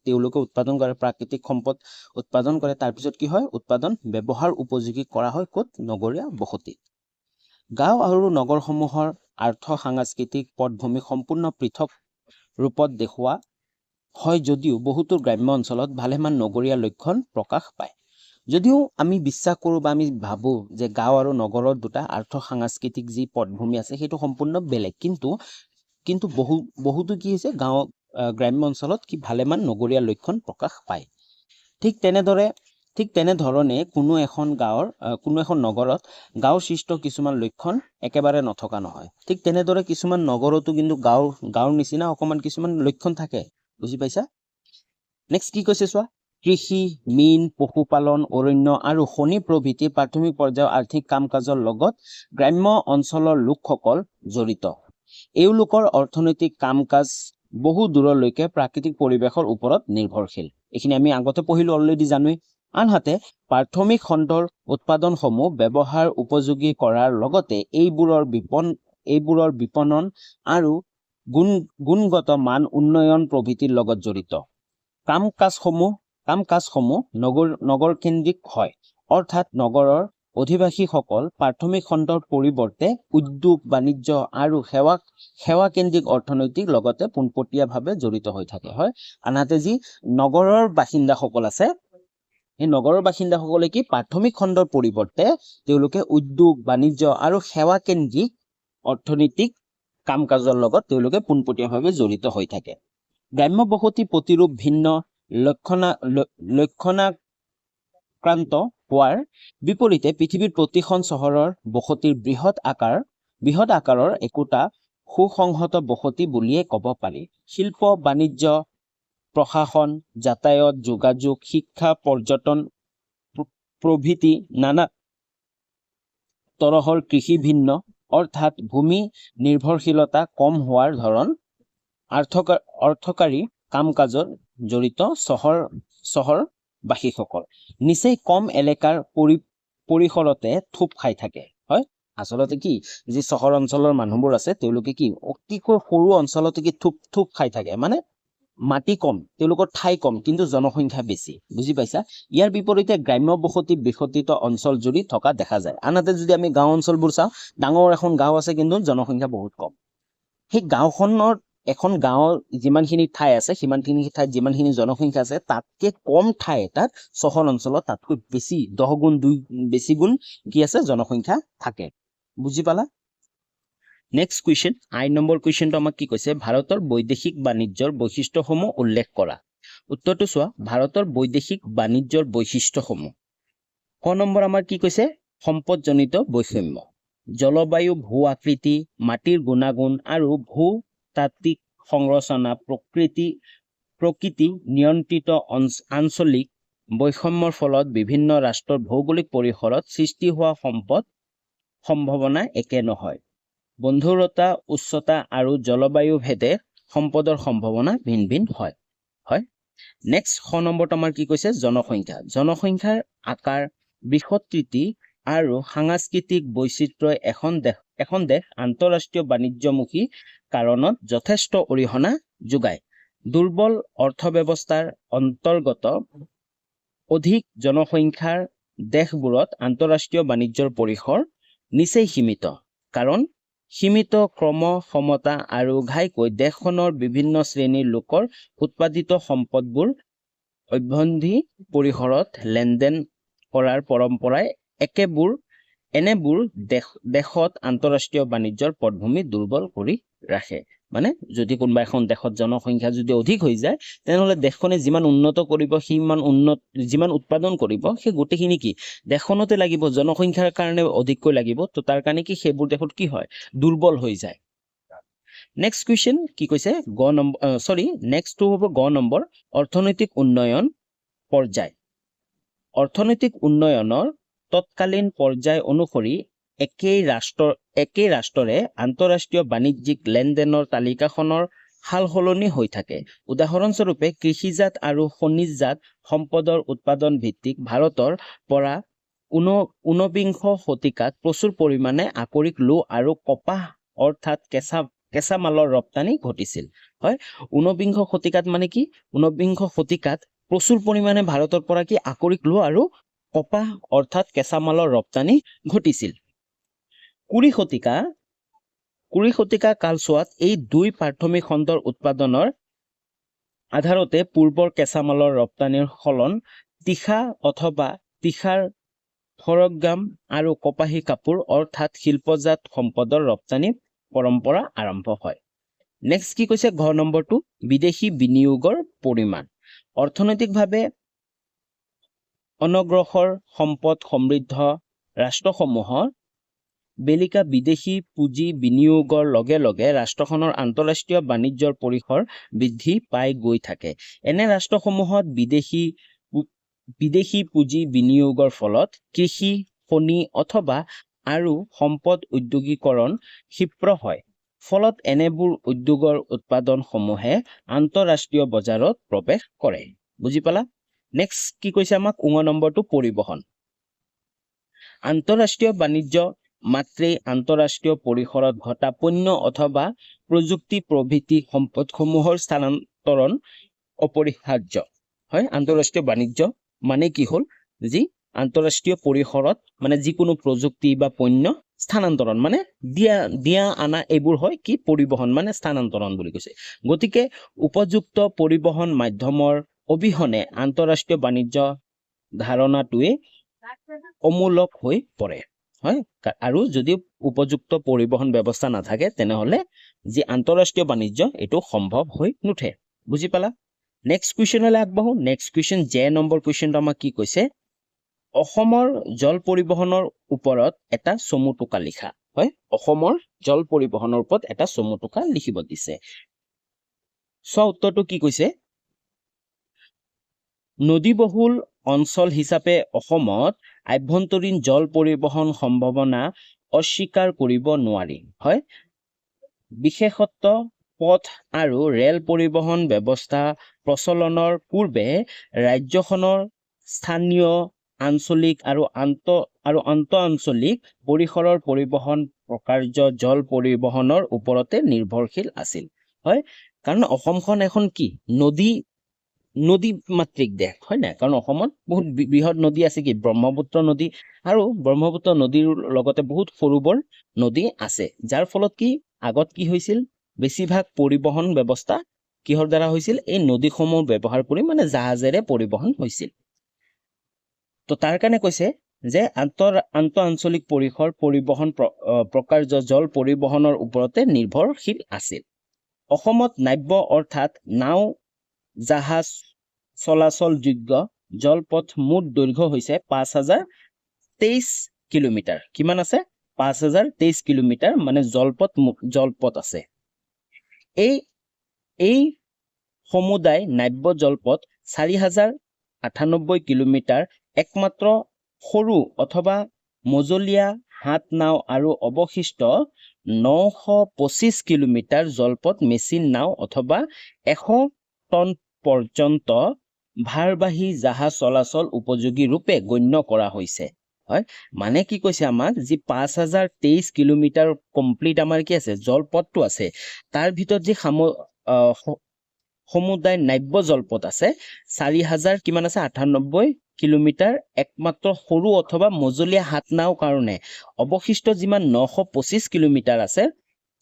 তেওঁলোকে উৎপাদন কৰে, প্ৰাকৃতিক সম্পদ উৎপাদন কৰে, তাৰপিছত কি হয়? উৎপাদন ব্যৱহাৰ উপযোগী কৰা হয় ক'ত? নগৰীয়া বসতিত। গাঁও আৰু নগৰসমূহৰ আৰ্থ-সাংস্কৃতিক পটভূমি সম্পূৰ্ণ পৃথক ৰূপত দেখুওৱা হয় যদিও বহুতো গ্ৰাম্য অঞ্চলত ভালেমান নগৰীয়া লক্ষণ প্ৰকাশ পায়। যদিও আমি বিশ্বাস কৰোঁ বা আমি ভাবোঁ যে গাঁও আৰু নগৰৰ দুটা আৰ্থ-সাংস্কৃতিক যি পটভূমি আছে সেইটো সম্পূৰ্ণ বেলেগ, কিন্তু বহুতো কি হৈছে গ্ৰাম্য অঞ্চলত ভালেমান নগৰীয়া লক্ষণ প্ৰকাশ পায়। ঠিক তেনেধৰণে কোনো এখন নগৰত গাঁৱৰ সৃষ্ট কিছুমান লক্ষণ একেবাৰে নথকা নহয়। ঠিক তেনেদৰে কিছুমান নগৰতো কিন্তু গাঁৱৰ নিচিনা অকণমান কিছুমান লক্ষণ থাকে। বুজি পাইছা? নেক্সট কি কৈছে চোৱা। কৃষি, মীন, পশুপালন, অৰণ্য আৰু খনি প্ৰভৃতি প্ৰাথমিক পৰ্যায়ৰ আৰ্থিক কাম-কাজৰ লগত গ্ৰাম্য অঞ্চলৰ লোকসকল জড়িত। এওঁলোকৰ অৰ্থনৈতিক কাম-কাজ বহু দূৰলৈকে প্ৰাকৃতিক পৰিৱেশৰ ওপৰত নিৰ্ভৰশীল। এইখিনি আমি আগতে পঢ়িলো, অলৰেডি জানোৱেই। আনহাতে প্ৰাথমিক খণ্ডৰ উৎপাদনসমূহ ব্যৱহাৰ উপযোগী কৰাৰ লগতে এইবোৰৰ বিপণন আৰু গুণগত মান উন্নয়ন প্ৰভৃতিৰ লগত জড়িত। কাম-কাজসমূহ নগৰকেন্দ্ৰিক হয়, অৰ্থাৎ নগৰৰ অধিবাসীসকল প্ৰাথমিক খণ্ডৰ পৰিৱৰ্তে উদ্যোগ, বাণিজ্য আৰু সেৱাকেন্দ্ৰিক অৰ্থনৈতিক লগতে পোনপটীয়াভাৱে জড়িত হৈ থাকে। হয়, আনহাতে যি নগৰৰ বাসিন্দাসকল আছে এই নগৰৰ বাসিন্দাসকলে কি প্ৰাথমিক খণ্ডৰ পৰিৱৰ্তে তেওঁলোকে উদ্যোগ, বাণিজ্য আৰু সেৱাকেন্দ্ৰিক অৰ্থনৈতিক কাম-কাজৰ লগত তেওঁলোকে পোনপটীয়াভাৱে জড়িত হৈ থাকে। গ্ৰাম্য বসতি প্ৰতিৰূপ ভিন্ন লক্ষণাক্ৰান্ত হোৱাৰ বিপৰীতে পৃথিৱীৰ প্ৰতিখন চহৰৰ বসতিৰ বৃহৎ আকাৰৰ একোটা সুসংহত বসতি বুলিয়ে ক'ব পাৰি। শিল্প, বাণিজ্য, প্ৰশাসন, যাতায়াত, যোগাযোগ, শিক্ষা, পৰ্যটন প্ৰভৃতি নানা তৰহৰ কৃষি ভিন্ন, অৰ্থাৎ ভূমি নিৰ্ভৰশীলতা কম হোৱাৰ ধৰণ অৰ্থকাৰী কাম-কাজত জড়িত চহৰবাসীসকল নিচেই কম এলেকাৰ পৰিসৰতে থোপ খাই থাকে। হয়, আচলতে কি যি চহৰ অঞ্চলৰ মানুহবোৰ আছে তেওঁলোকে কি অতিকৈ সৰু অঞ্চলতে কি থোপ খাই থাকে, মানে মাটি কম, তেওঁলোকৰ ঠাই কম কিন্তু জনসংখ্যা বেছি। বুজি পাইছা? ইয়াৰ বিপৰীতে গ্ৰাম্য বসতি বিস্তৃত অঞ্চল জুৰি থকা দেখা যায়। আনহাতে যদি আমি গাঁও অঞ্চলবোৰ চাওঁ, ডাঙৰ এখন গাঁও আছে কিন্তু জনসংখ্যা বহুত কম। সেই এখন গাঁৱৰ যিমানখিনি ঠাই আছে সিমানখিনি ঠাইত যিমানখিনি জনসংখ্যা আছে তাতকে কম ঠাই এটাত চহৰ অঞ্চলত তাতকৈ বেছি 10 গুণ 2 বেছি গুণ কি আছে জনসংখ্যা থাকে। বুজি পালা? নেক্সট কুৱেশ্যন, 8 নম্বৰ কুৱেশ্যনটো আমাক কি কৈছে? ভাৰতৰ বৈদেশিক বাণিজ্যৰ বৈশিষ্ট্যসমূহ উল্লেখ কৰা। উত্তৰটো চোৱা। ভাৰতৰ বৈদেশিক বাণিজ্যৰ বৈশিষ্ট্যসমূহ। ক নম্বৰ আমাৰ কি কৈছে? সম্পদজনিত বৈষম্য। জলবায়ু, ভূ আকৃতি, মাটিৰ গুণাগুণ আৰু ভূতাত্ত্বিক সংৰচনা, প্ৰকৃতি নিয়ন্ত্ৰিত আঞ্চলিক বৈষম্যৰ ফলত বিভিন্ন ৰাষ্ট্ৰৰ ভৌগোলিক পৰিসৰত সৃষ্টি হোৱা সম্ভাৱনা একে নহয়। বন্ধুৰতা, উচ্চতা আৰু জলবায়ু ভেদে সম্পদৰ সম্ভাৱনা ভিন ভিন হয়। নেক্সট 6 নম্বৰত আমাৰ কি কৈছে? জনসংখ্যা। জনসংখ্যাৰ আকাৰ, বৃহৎকৃতি আৰু সাংস্কৃতিক বৈচিত্ৰ্যই এখন দেশ আন্তঃৰাষ্ট্ৰীয় বাণিজ্যমুখী কাৰণত যথেষ্ট অৰিহণা যোগায়। দুৰ্বল অৰ্থব্যৱস্থাৰ অন্তৰ্গত অধিক জনসংখ্যাৰ দেশবোৰত আন্তঃৰাষ্ট্ৰীয় বাণিজ্যৰ পৰিসৰ নিচেই সীমিত, কাৰণ সীমিত ক্ষমতা আৰু ঘাইকৈ দেশখনৰ বিভিন্ন শ্ৰেণীৰ লোকৰ উৎপাদিত সম্পদবোৰ অভ্যন্তৰীণ পৰিসৰত লেনদেন কৰাৰ পৰম্পৰাই এনেবোৰ দেশত আন্তঃৰাষ্ট্ৰীয় বাণিজ্যৰ পটভূমি দুৰ্বল কৰি ৰাখে। মানে যদি কোনোবা এখন দেশত জনসংখ্যা যদি অধিক হৈ যায়, তেনেহ'লে দেশখনে যিমান উন্নত কৰিব, যিমান উৎপাদন কৰিব, সেই গোটেইখিনি কি দেশখনতে লাগিব, জনসংখ্যাৰ কাৰণে অধিককৈ লাগিব। তো তাৰ কাৰণে কি সেইবোৰ দেশত কি হয়? দুৰ্বল হৈ যায়। নেক্সট কুৱেশ্যন কি কৈছে? নেক্সটটো হ'ব গ নম্বৰ, অৰ্থনৈতিক উন্নয়ন পৰ্যায়। অৰ্থনৈতিক উন্নয়নৰ তৎকালীন পৰ্যায় অনুসৰি একেই ৰাষ্ট্ৰৰে আন্তঃৰাষ্ট্ৰীয় বাণিজ্যিক লেনদেনৰ তালিকাখনৰ সালসলনি হৈ থাকে। উদাহৰণস্বৰূপে কৃষিজাত আৰু খনিজজাত সম্পদৰ উৎপাদন ভিত্তিক ভাৰতৰ পৰা ঊনবিংশ শতিকাত প্ৰচুৰ পৰিমাণে আকৰিক লো আৰু কপাহ অৰ্থাৎ কেঁচা মালৰ ৰপ্তানি ঘটিছিল। ঊনবিংশ শতিকাত মানে কি? ঊনবিংশ শতিকাত প্ৰচুৰ পৰিমাণে ভাৰতৰ পৰা কি আকৰিক লো আৰু কপাহ অৰ্থাৎ কেঁচা মালৰ ৰপ্তানি ঘটিছিল। কুৰি শতিকা কালছোৱাত এই দুই প্ৰাথমিক খণ্ডৰ উৎপাদনৰ আধাৰতে পূৰ্বৰ কেঁচা মালৰ ৰপ্তানিৰ সলন তীখাৰ সৰঞ্জাম আৰু কপাহী কাপোৰ অৰ্থাৎ শিল্পজাত সম্পদৰ ৰপ্তানি পৰম্পৰা আৰম্ভ হয়। নেক্সট কি কৈছে? ঘ নম্বৰটো, বিদেশী বিনিয়োগৰ পৰিমাণ। অৰ্থনৈতিকভাৱে অনগ্ৰসৰ সম্পদ সমৃদ্ধ ৰাষ্ট্ৰসমূহৰ বেলিকা বিদেশী পুঁজি বিনিয়োগৰ লগে লগে ৰাষ্ট্ৰখনৰ আন্তঃৰাষ্ট্ৰীয় বাণিজ্যৰ পৰিসৰ বৃদ্ধি পাই গৈ থাকে। এনে ৰাষ্ট্ৰসমূহত বিদেশী পুঁজি বিনিয়োগৰ ফলত কৃষি, খনি অথবা আৰু সম্পদ উদ্যোগীকৰণ ক্ষীপ্ৰ হয়। ফলত এনেবোৰ উদ্যোগৰ উৎপাদনসমূহে আন্তঃৰাষ্ট্ৰীয় বজাৰত প্ৰৱেশ কৰে। বুজি পালা? নেক্সট কি কৈছে আমাক? ঙ নম্বৰটো, পৰিবহণ। আন্তঃৰাষ্ট্ৰীয় বাণিজ্য মাত্ৰেই আন্তঃৰাষ্ট্ৰীয় পৰিসৰত ঘটা পণ্য অথবা প্ৰযুক্তি প্ৰভৃতি সম্পদসমূহৰ স্থানান্তৰণ অপৰিহাৰ্য। আন্তঃৰাষ্ট্ৰীয় বাণিজ্য মানে কি হ'ল? যি আন্তঃৰাষ্ট্ৰীয় পৰিসৰত মানে যিকোনো প্ৰযুক্তি বা পণ্য স্থানান্তৰণ, মানে দিয়া আনা, এইবোৰ হয় কি? পৰিবহণ মানে স্থানান্তৰণ বুলি কৈছে। গতিকে উপযুক্ত পৰিবহণ মাধ্যমৰ অবিহনে আন্তঃৰাষ্ট্ৰীয় বাণিজ্য ধাৰণাটোৱে অমূলক হৈ পৰে। আৰু যদি উপযুক্ত পৰিবহণ ব্যৱস্থা নাথাকে, তেনেহ'লে যি আন্তঃৰাষ্ট্ৰীয় বাণিজ্য এইটো সম্ভৱ হৈ নুঠে। বুজি পালা? নেক্সট কুৱেশ্যনলৈ আগবাঢ়ো। নেক্সট কুৱেশ্যন, জে নম্বৰ কুৱেশ্যনটো আমাক কি কৈছে? অসমৰ জল পৰিবহণৰ ওপৰত এটা চমু টোকা লিখা। অসমৰ জল পৰিবহণৰ ওপৰত এটা চমু টোকা লিখিব দিছে। উত্তৰটো কি কৈছে? নদীবহুল অঞ্চল হিচাপে অসমত আভ্যন্তৰীণ জল পৰিবহণ সম্ভাৱনা অস্বীকাৰ কৰিব নোৱাৰি। বিশেষতঃ পথ আৰু ৰেল পৰিবহণ ব্যৱস্থা প্ৰচলনৰ পূৰ্বে ৰাজ্যখনৰ স্থানীয়, আঞ্চলিক আৰু আন্তঃআঞ্চলিক পৰিসৰৰ পৰিবহণ প্ৰকাৰ্য জল পৰিবহণৰ ওপৰতে নিৰ্ভৰশীল আছিল। কাৰণ অসমখন এখন কি? নদী মাতৃক দেশ, হয় নাই? কাৰণ অসমত বহুত বৃহৎ নদী আছে, কি? ব্ৰহ্মপুত্ৰ নদী, আৰু ব্ৰহ্মপুত্ৰ নদীৰ লগতে বহুত সৰু বৰ নদী আছে, যাৰ ফলত কি আগত কি হৈছিল? বেছিভাগ পৰিবহণ ব্যৱস্থা কিহৰ দ্বাৰা হৈছিল? এই নদীসমূহ ব্যৱহাৰ কৰি, মানে জাহাজেৰে পৰিবহণ হৈছিল। তো তাৰ কাৰণে কৈছে যে আন্তঃআঞ্চলিক পৰিবহণ প্ৰকাৰ্য জল পৰিবহণৰ ওপৰতে নিৰ্ভৰশীল আছিল। অসমত নাব্য অৰ্থাৎ নাও জাহাজ চলাচলযোগ্য জলপথ মুঠ দৈৰ্ঘ্য হৈছে 5023 কিলোমিটাৰ। কিমান আছে? 5023 কিলোমিটাৰ মানে জলপথ আছে। এই সমুদায় নাব্য জলপথ 4098 কিলোমিটাৰ একমাত্ৰ সৰু অথবা মজলীয়া হাত নাও আৰু অৱশিষ্ট 925 কিলোমিটাৰ জলপথ মেচিন নাও অথবা 100 টন পৰ্যন্ত ভাৰবাহী জাহাজ চলাচল উপযোগী ৰূপে গণ্য কৰা হৈছে। হয়, মানে কি কৈছে আমাক যি 5023 কিলোমিটাৰ কমপ্লিট আমাৰ কি আছে জলপথটো আছে, তাৰ ভিতৰত যি সমুদায় নাব্য জলপথ আছে 4000 কিমান আছে 98 কিলোমিটাৰ একমাত্ৰ সৰু অথবা মজলীয়া হাত নাও কাৰণে অৱশিষ্ট যিমান 925 কিলোমিটাৰ আছে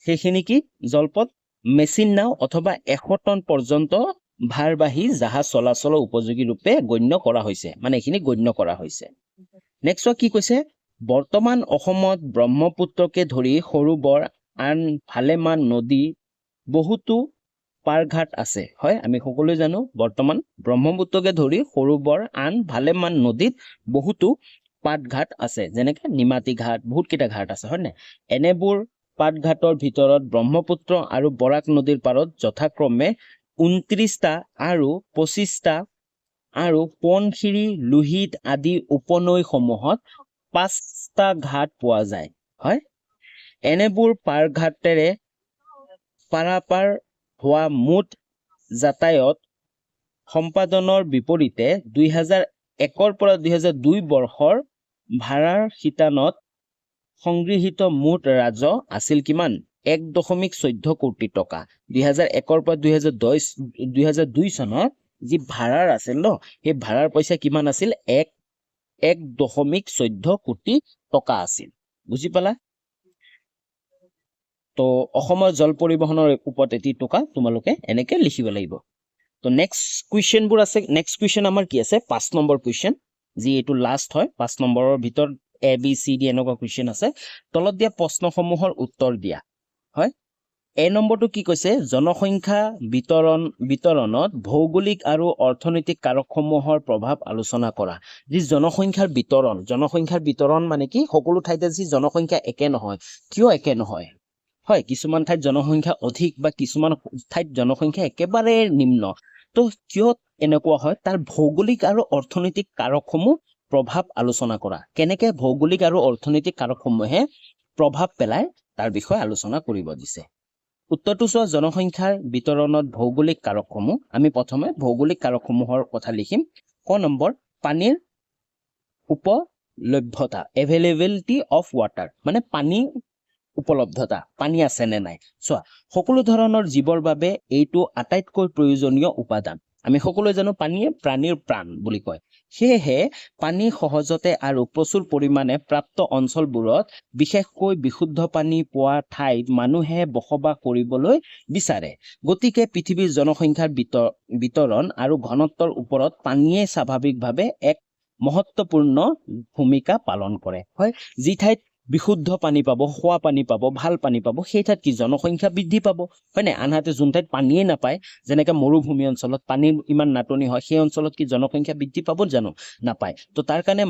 সেইখিনি কি জলপথ মেচিন নাও অথবা 100 টন পৰ্যন্ত ভাৰবাহী জাহাজ চলাচলৰ উপযোগী ৰূপে গণ্য কৰা হৈছে, মানে এইখিনি গণ্য কৰা হৈছে। নেক্সট কি কৈছে, বৰ্তমান অসমত ব্ৰহ্মপুত্ৰকে ধৰি সৰু বৰ আন ভালেমান নদী বহুতো পাৰঘাট আছে। হয়, আমি সকলোৱে জানো বৰ্তমান ব্ৰহ্মপুত্ৰকে ধৰি সৰু বৰ আন ভালেমান নদীত বহুতো পাটঘাট আছে, যেনেকে নিমাতী ঘাট, বহুত কেইটা ঘাট আছে, হয় নে? এনেবোৰ পাটঘাটৰ ভিতৰত ব্ৰহ্মপুত্ৰ আৰু বৰাক নদীৰ পাৰত যথাক্ৰমে 29টা আৰু 25টা আৰু পনখিৰি, লোহিত আদি উপনৈসমূহত 5টা ঘাট পোৱা যায়। হয়, এনেবোৰ পাৰঘাটেৰে পাৰাপাৰ হোৱা মুঠ যাতায়ত সম্পাদনৰ বিপৰীতে 2001 পৰা 2002 বৰ্ষৰ ভাড়াৰ শিতানত সংগৃহীত মুঠ ৰাজহ আছিল কিমান 1.14 কোটি টকা। 2001 পৰা 2002 চনত যি ভাড়াৰ আছিল ন, সেই ভাড়াৰ পইচা কিমান আছিল 1.14 কোটি টকা আছিল। বুজি পালা? তো অসমৰ জল পৰিবহনৰ ওপৰত এটি টকা তোমালোকে এনেকে লিখিব লাগিব। তো নেক্সট কুৱেশ্যনবোৰ আছে। নেক্সট কুৱেশ্যন আমাৰ কি আছে 5 নম্বৰ কুৱেশ্যন, যি এইটো লাষ্ট হয়। 5 নম্বৰৰ ভিতৰত ABCD এনেকুৱা কুৱেশ্যন আছে। তলত দিয়া প্ৰশ্নসমূহৰ উত্তৰ দিয়া। হয়, এ নম্বৰটো কি কৈছে, জনসংখ্যা বিতৰণত ভৌগোলিক আৰু অৰ্থনৈতিক কাৰকসমূহৰ প্ৰভাৱ আলোচনা কৰা। যি জনসংখ্যাৰ বিতৰণ মানে কি, সকলো ঠাইতে যি জনসংখ্যা একে নহয়। কিয় একে নহয়? হয়, কিছুমান ঠাইত জনসংখ্যা অধিক বা কিছুমান ঠাইত জনসংখ্যা একেবাৰে নিম্ন। তো কিয় এনেকুৱা হয়, তাৰ ভৌগোলিক আৰু অৰ্থনৈতিক কাৰকসমূহ প্ৰভাৱ আলোচনা কৰা। কেনেকে ভৌগোলিক আৰু অৰ্থনৈতিক কাৰকসমূহে প্ৰভাৱ পেলায় তাৰ বিষয়ে আলোচনা কৰিব দিছে। উত্তৰটো চোৱা, জনসংখ্যাৰ বিতৰণত ভৌগোলিক কাৰকসমূহ। আমি প্ৰথমে ভৌগোলিক কাৰকসমূহৰ কথা লিখিম। ক নম্বৰ, পানীৰ উপলভ্যতা, এভেইলেবিলিটি অফ ৱাটাৰ, মানে পানী উপলব্ধতা, পানী আছে নে নাই। চোৱা, সকলো ধৰণৰ জীৱৰ বাবে এইটো আটাইতকৈ প্ৰয়োজনীয় উপাদান। আমি সকলোৱে জানো পানীয়ে প্ৰাণীৰ প্ৰাণ বুলি কয়। সেয়েহে পানী সহজতে আৰু প্ৰচুৰ পৰিমাণে প্ৰাপ্ত অঞ্চলবোৰত, বিশেষকৈ বিশুদ্ধ পানী পোৱা ঠাইত মানুহে বসবাস কৰিবলৈ বিচাৰে। গতিকে পৃথিৱীৰ জনসংখ্যাৰ বিতৰণ আৰু ঘনত্বৰ ওপৰত পানীয়ে স্বাভাৱিকভাৱে এক মহত্বপূৰ্ণ ভূমিকা পালন কৰে। হয়, যি ঠাইত বিশুদ্ধ পানী পাব, খোৱা পানী পাব, ভাল পানী পাব, সেই ঠাইত কি জনসংখ্যা বৃদ্ধি পাব, হয় নাই? আনহাতে যোন ঠাইত পানীয়ে নাপায়, যেনেকে মৰুভূমি অঞ্চলত পানীৰ ইমান নাটনি হয়, সেই অঞ্চলত কি জনসংখ্যা বৃদ্ধি পাব জানো? নাপায়। তো তাৰ কাৰণে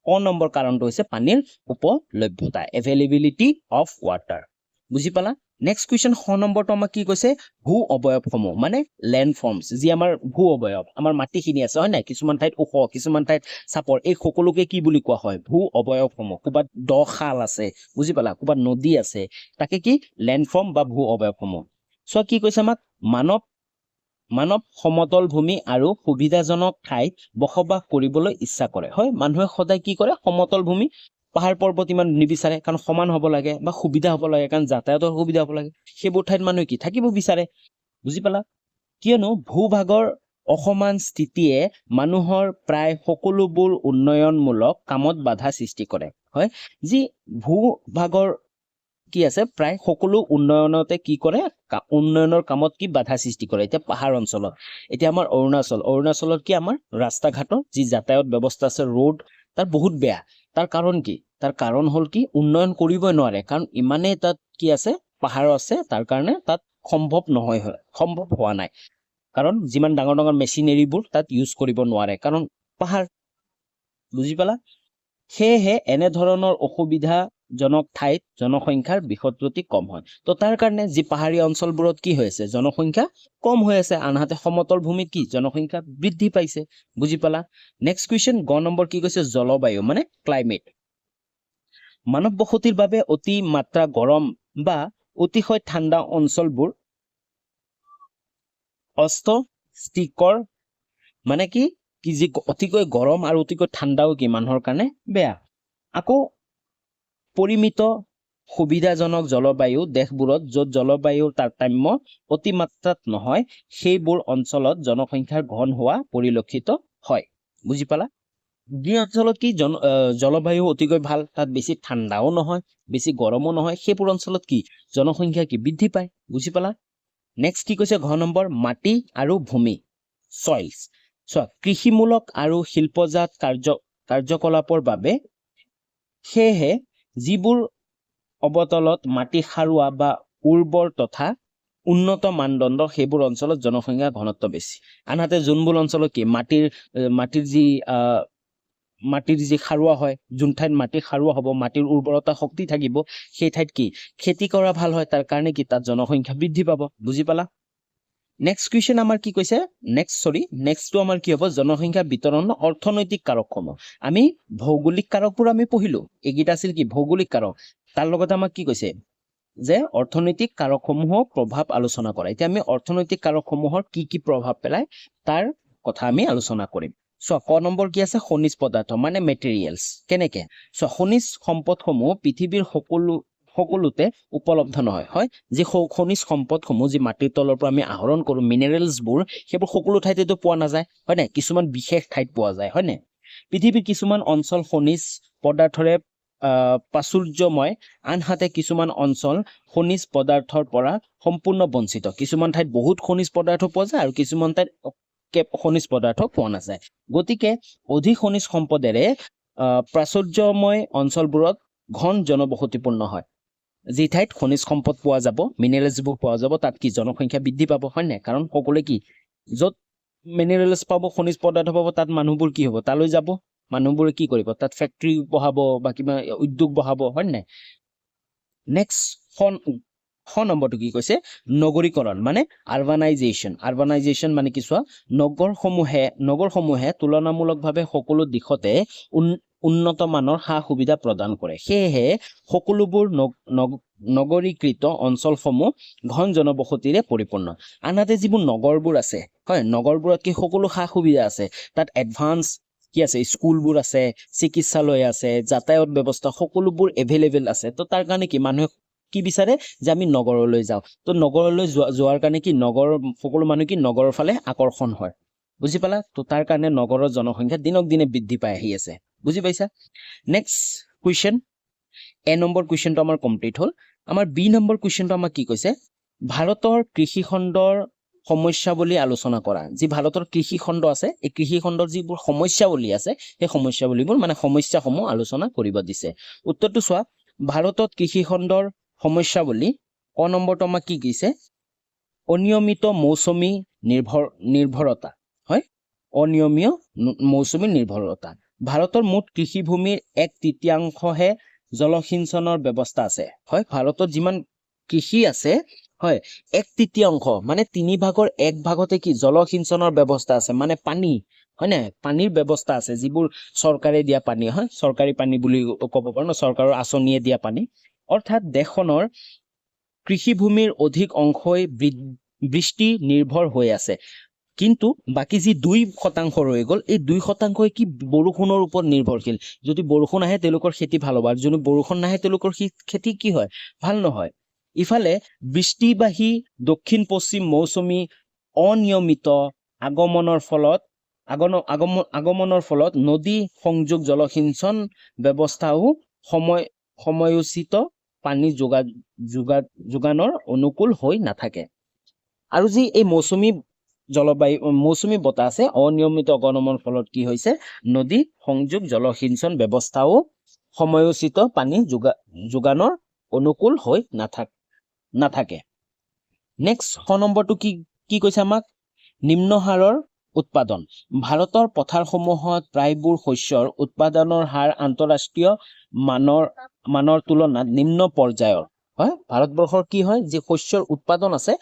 ক নম্বৰ কাৰণটো হৈছে পানীৰ উপলভ্যতা, এভেইলেবিলিটি অফ ৱাটাৰ। বুজি পালা? নেক্সট কুৱেশ্যন খ নম্বৰটো আমাক কি কৈছে, ভূ অৱয়ৱসমূহ, মানে লেণ্ড ফৰ্মছ, যি আমাৰ ভূ অৱয়ৱ, আমাৰ মাটিখিনি আছে, হয় নাই? কিছুমান ঠাইত ওখ, কিছুমান ঠাইত চাপৰ, এই সকলোকে কি বুলি কোৱা হয়? ভূ অৱয়ৱসমূহ। ক'ৰবাত দ খাল আছে, বুজি পালা? ক'ৰবাত নদী আছে, তাকে কি লেণ্ডফৰ্ম বা ভূ অৱয়ৱসমূহ। চ' কি কৈছে আমাক, মানৱ সমতল ভূমি আৰু সুবিধাজনক ঠাইত বসবাস কৰিবলৈ ইচ্ছা কৰে। হয়, মানুহে সদায় কি কৰে, সমতল ভূমি, পাহাৰ পৰ্বত ইমান নিবিচাৰে, কাৰণ সমান হ'ব লাগে বা সুবিধা হ'ব লাগে, কাৰণ যাতায়াতৰ সুবিধা হ'ব লাগে। সেইবোৰ ঠাইত মানুহে কি থাকিব বিচাৰে। বুজি পালা? কিয়নো ভূভাগৰ অসমান স্থিতিয়ে মানুহৰ প্ৰায় সকলোবোৰ উন্নয়নমূলক কামত বাধা সৃষ্টি কৰে। হয়, যি ভূভাগৰ কি আছে, প্ৰায় সকলো উন্নয়নতে কি কৰে, উন্নয়নৰ কামত কি বাধা সৃষ্টি কৰে। এতিয়া পাহাৰ অঞ্চলত, এতিয়া আমাৰ অৰুণাচলত কি আমাৰ ৰাস্তা ঘাটৰ যি যাতায়াত ব্যৱস্থা আছে, ৰোড তাৰ বহুত বেয়া। তাৰ কাৰণ কি? তাৰ কাৰণ হ'ল কি, উন্নয়ন কৰিবই নোৱাৰে, কাৰণ ইমানেই তাত কি আছে, পাহাৰ আছে, তাৰ কাৰণে তাত সম্ভৱ হোৱা নাই। কাৰণ যিমান ডাঙৰ ডাঙৰ মেচিনেৰীবোৰ তাত ইউজ কৰিব নোৱাৰে, কাৰণ পাহাৰ। বুজি পালা? সেয়েহে এনেধৰণৰ অসুবিধা জনক ঠাইত জনসংখ্যাৰ বিসত্ৰতি কম হয় তো তাৰ কাৰণে যি পাহাৰীয়া অঞ্চলবোৰত কি হৈ আছে জনসংখ্যা কম হৈ আছে আনহাতে সমতল ভূমিত কি জনসংখ্যা বৃদ্ধি পাইছে বুজি পালা নেক্সট কুৱেশ্যন গ নম্বৰ কি কৈছে জলবায়ু মানে ক্লাইমেট মানৱ বসতিৰ বাবে অতি মাত্ৰা গৰম বা অতিশয় ঠাণ্ডা অঞ্চলবোৰ অস্তিকৰ মানে কি যি অতিকৈ গৰম আৰু অতিকৈ ঠাণ্ডাও কি মানুহৰ কাৰণে বেয়া আকৌ পৰিমিত সুবিধাজনক জলবায়ু দেশবোৰত য'ত জলবায়ুৰ তাৰতম্য অতিমাত্ৰাত নহয় সেইবোৰ অঞ্চলত জনসংখ্যাৰ ঘন হোৱা পৰিলক্ষিত হয় বুজি পালা যি অঞ্চলত কি জলবায়ু অতিকৈ ভাল তাত বেছি ঠাণ্ডাও নহয় বেছি গৰমো নহয় সেইবোৰ অঞ্চলত কি জনসংখ্যা কি বৃদ্ধি পায় বুজি পালা নেক্সট কি কৈছে ঘ নম্বৰ মাটি আৰু ভূমি সয়েলছ চোৱা কৃষিমূলক আৰু শিল্পজাত কাৰ্যকলাপৰ বাবে সেয়েহে যিবোৰ অৱতলত মাটি সাৰুৱা বা উৰ্বৰ তথা উন্নত মানদণ্ড সেইবোৰ অঞ্চলত জনসংখ্যা ঘনত্ব বেছি আনহাতে যোনবোৰ অঞ্চলত কি মাটিৰ যি সাৰুৱা হয় যোন ঠাইত মাটি সাৰুৱা হ'ব মাটিৰ উৰ্বৰতা শক্তি থাকিব সেই ঠাইত কি খেতি কৰা ভাল হয় তাৰ কাৰণে কি তাত জনসংখ্যা বৃদ্ধি পাব বুজি পালা নেক্সট কুৱেশ্যন আমাৰ কি কৈছে নেক্সটটো আমাৰ কি হ'ব জনসংখ্যা বিতৰণৰ অৰ্থনৈতিক কাৰকসমূহ আমি ভৌগোলিক কাৰকবোৰ আমি পঢ়িলো এইকেইটা আছিল কি ভৌগোলিক কাৰক তাৰ লগতে আমাক কি কৈছে যে অৰ্থনৈতিক কাৰকসমূহৰ প্ৰভাৱ আলোচনা কৰা এতিয়া আমি অৰ্থনৈতিক কাৰকসমূহৰ কি প্ৰভাৱ পেলায় তাৰ কথা আমি আলোচনা কৰিম চ ক নম্বৰ কি আছে খনিজ পদাৰ্থ মানে মেটেৰিয়েলছ কেনেকে চ খনিজ সম্পদসমূহ পৃথিৱীৰ সকলোতে উপলব্ধ নহয় হয় যি খনিজ সম্পদসমূহ যি মাটিৰ তলৰ পৰা আমি আহৰণ কৰোঁ মিনাৰেলছবোৰ সেইবোৰ সকলো ঠাইতেতো পোৱা নাযায় হয় নাই কিছুমান বিশেষ ঠাইত পোৱা যায় হয় নাই পৃথিৱীৰ কিছুমান অঞ্চল খনিজ পদাৰ্থৰে প্ৰাচুৰ্যময় আনহাতে কিছুমান অঞ্চল খনিজ পদাৰ্থৰ পৰা সম্পূৰ্ণ বঞ্চিত কিছুমান ঠাইত বহুত খনিজ পদাৰ্থ পোৱা যায় আৰু কিছুমান ঠাইত খনিজ পদাৰ্থ পোৱা নাযায় গতিকে অধিক খনিজ সম্পদেৰে প্ৰাচুৰ্যময় অঞ্চলবোৰত ঘন জনবসতিপূৰ্ণ হয় যি ঠাইত খনিজ সম্পদ পোৱা যাব মিনাৰেলছবোৰ পোৱা যাব তাত কি জনসংখ্যা বৃদ্ধি পাব হয় নাই কাৰণ সকলোৱে কি য'ত মিনাৰেলছ পাব খনিজ পদাৰ্থ পাব তাত মানুহবোৰ কি হ'ব তালৈ যাব মানুহবোৰে কি কৰিব তাত ফেক্টৰী বহাব বা কিবা উদ্যোগ বহাব হয় নাই নেক্সট খ নম্বৰটো কি কৈছে নগৰীকৰণ মানে আৰবানাইজেশ্যন মানে কি চোৱা নগৰসমূহে তুলনামূলকভাৱে সকলো দিশতে উন্নত মানৰ সা সুবিধা প্ৰদান কৰে সেয়েহে সকলোবোৰ নগৰীকৃত অঞ্চলসমূহ ঘন জনবসতিৰে পৰিপূৰ্ণ আনহাতে যিবোৰ নগৰবোৰ আছে হয় নগৰবোৰত কি সকলো সা সুবিধা আছে তাত এডভান্স কি আছে স্কুলবোৰ আছে চিকিৎসালয় আছে যাতায়াত ব্যৱস্থা সকলোবোৰ এভেইলেবল আছে তো তাৰ কাৰণে কি মানুহে কি বিচাৰে যে আমি নগৰলৈ যাওঁ তো নগৰলৈ যোৱাৰ কাৰণে কি সকলো মানুহ কি নগৰৰ ফালে আকৰ্ষণ হয় বুজি পালা তো তাৰ কাৰণে নগৰৰ জনসংখ্যা দিনক দিনে বৃদ্ধি পাই আহি আছে বুজি পাইছা নেক্সট কুৱেশ্যন এ নম্বৰ কুৱেশ্যনটো আমাৰ কমপ্লিট হ'ল আমাৰ বি নম্বৰ কুৱেশ্যনটো আমাক কি কৈছে ভাৰতৰ কৃষি খণ্ডৰ সমস্যাৱলী আলোচনা কৰা যি ভাৰতৰ কৃষি খণ্ড আছে এই কৃষি খণ্ডৰ যিবোৰ সমস্যাৱলী আছে সেই সমস্যাৱলীবোৰ মানে সমস্যাসমূহ আলোচনা কৰিব দিছে উত্তৰটো চোৱা ভাৰতত কৃষি খণ্ডৰ সমস্যাৱলী ক নম্বৰটো আমাক কি কৈছে অনিয়মিত মৌচুমী নিৰ্ভৰতা হয় অনিয়মীয় মৌচুমী নিৰ্ভৰতা ভাৰতৰ মুঠ কৃষিভূমিৰ 1/3হে জলসিঞ্চনৰ ব্যৱস্থা আছে হয় ভাৰতত যিমান কৃষি আছে হয় 1/3 মানে 1/3 কি জলসিঞ্চনৰ ব্যৱস্থা আছে মানে পানী হয় না পানীৰ ব্যৱস্থা আছে যিবোৰ চৰকাৰে দিয়া পানী হয় চৰকাৰী পানী বুলি ক'ব পাৰো ন চৰকাৰৰ আঁচনিয়ে দিয়া পানী অৰ্থাৎ দেশখনৰ কৃষিভূমিৰ অধিক অংশই বৃষ্টি নিৰ্ভৰ হৈ আছে কিন্তু বাকি যি 2% ৰৈ গ'ল এই 2% কি বৰষুণৰ ওপৰত নিৰ্ভৰশীল যদি বৰষুণ আহে তেওঁলোকৰ খেতি ভাল হ'ব আৰু যদি বৰষুণ নাহে তেওঁলোকৰ খেতি কি হয় ভাল নহয় ইফালে বৃষ্টিবাহী দক্ষিণ পশ্চিম মৌচুমী অনিয়মিত আগমনৰ ফলত নদী সংযোগ জলসিঞ্চন ব্যৱস্থাও সময়োচিত পানী যোগানৰ অনুকূল হৈ নাথাকে আৰু যি এই মৌচুমী বতাহ আছে অনিয়মিত আগমনৰ ফলত কি হৈছে নদী সংযোগ জলসিঞ্চন ব্যৱস্থাও সময়োচিত পানী যোগানৰ অনুকূল হৈ নাথাকে নেক্সট খ নম্বৰটো কি কৈছে আমাক নিম্ন হাৰৰ উৎপাদন ভাৰতৰ পথাৰসমূহত প্ৰায়বোৰ শস্যৰ উৎপাদনৰ হাৰ আন্তঃৰাষ্ট্ৰীয় মানৰ মানৰ তুলনাত নিম্ন পৰ্যায়ৰ হয় ভাৰতবৰ্ষৰ কি হয় যে শস্যৰ উৎপাদন আছে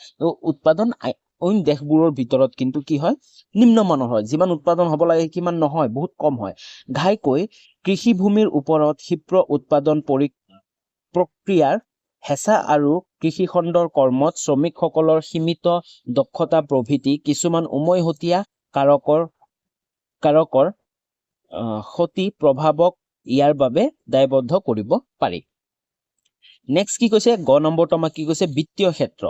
উৎপাদন অইন দেশবোৰৰ ভিতৰত কিন্তু কি হয় নিম্ন মানৰ হয় যিমান উৎপাদন হ'ব লাগে কিমান নহয় বহুত কম হয় ঘাইকৈ কৃষি ভূমিৰ ওপৰত ক্ষিপ্ৰ উৎপাদন প্ৰক্ৰিয়াৰ হেঁচা আৰু কৃষি খণ্ডৰ কৰ্মত শ্ৰমিকসকলৰ সীমিত দক্ষতা প্ৰভৃতি কিছুমান উমৈহতীয়া কাৰকৰ ক্ষতি প্ৰভাৱক ইয়াৰ বাবে দায়বদ্ধ কৰিব পাৰি নেক্সট কি কৈছে গ নম্বৰটো আমাক কি কৈছে বিত্তীয় ক্ষেত্ৰ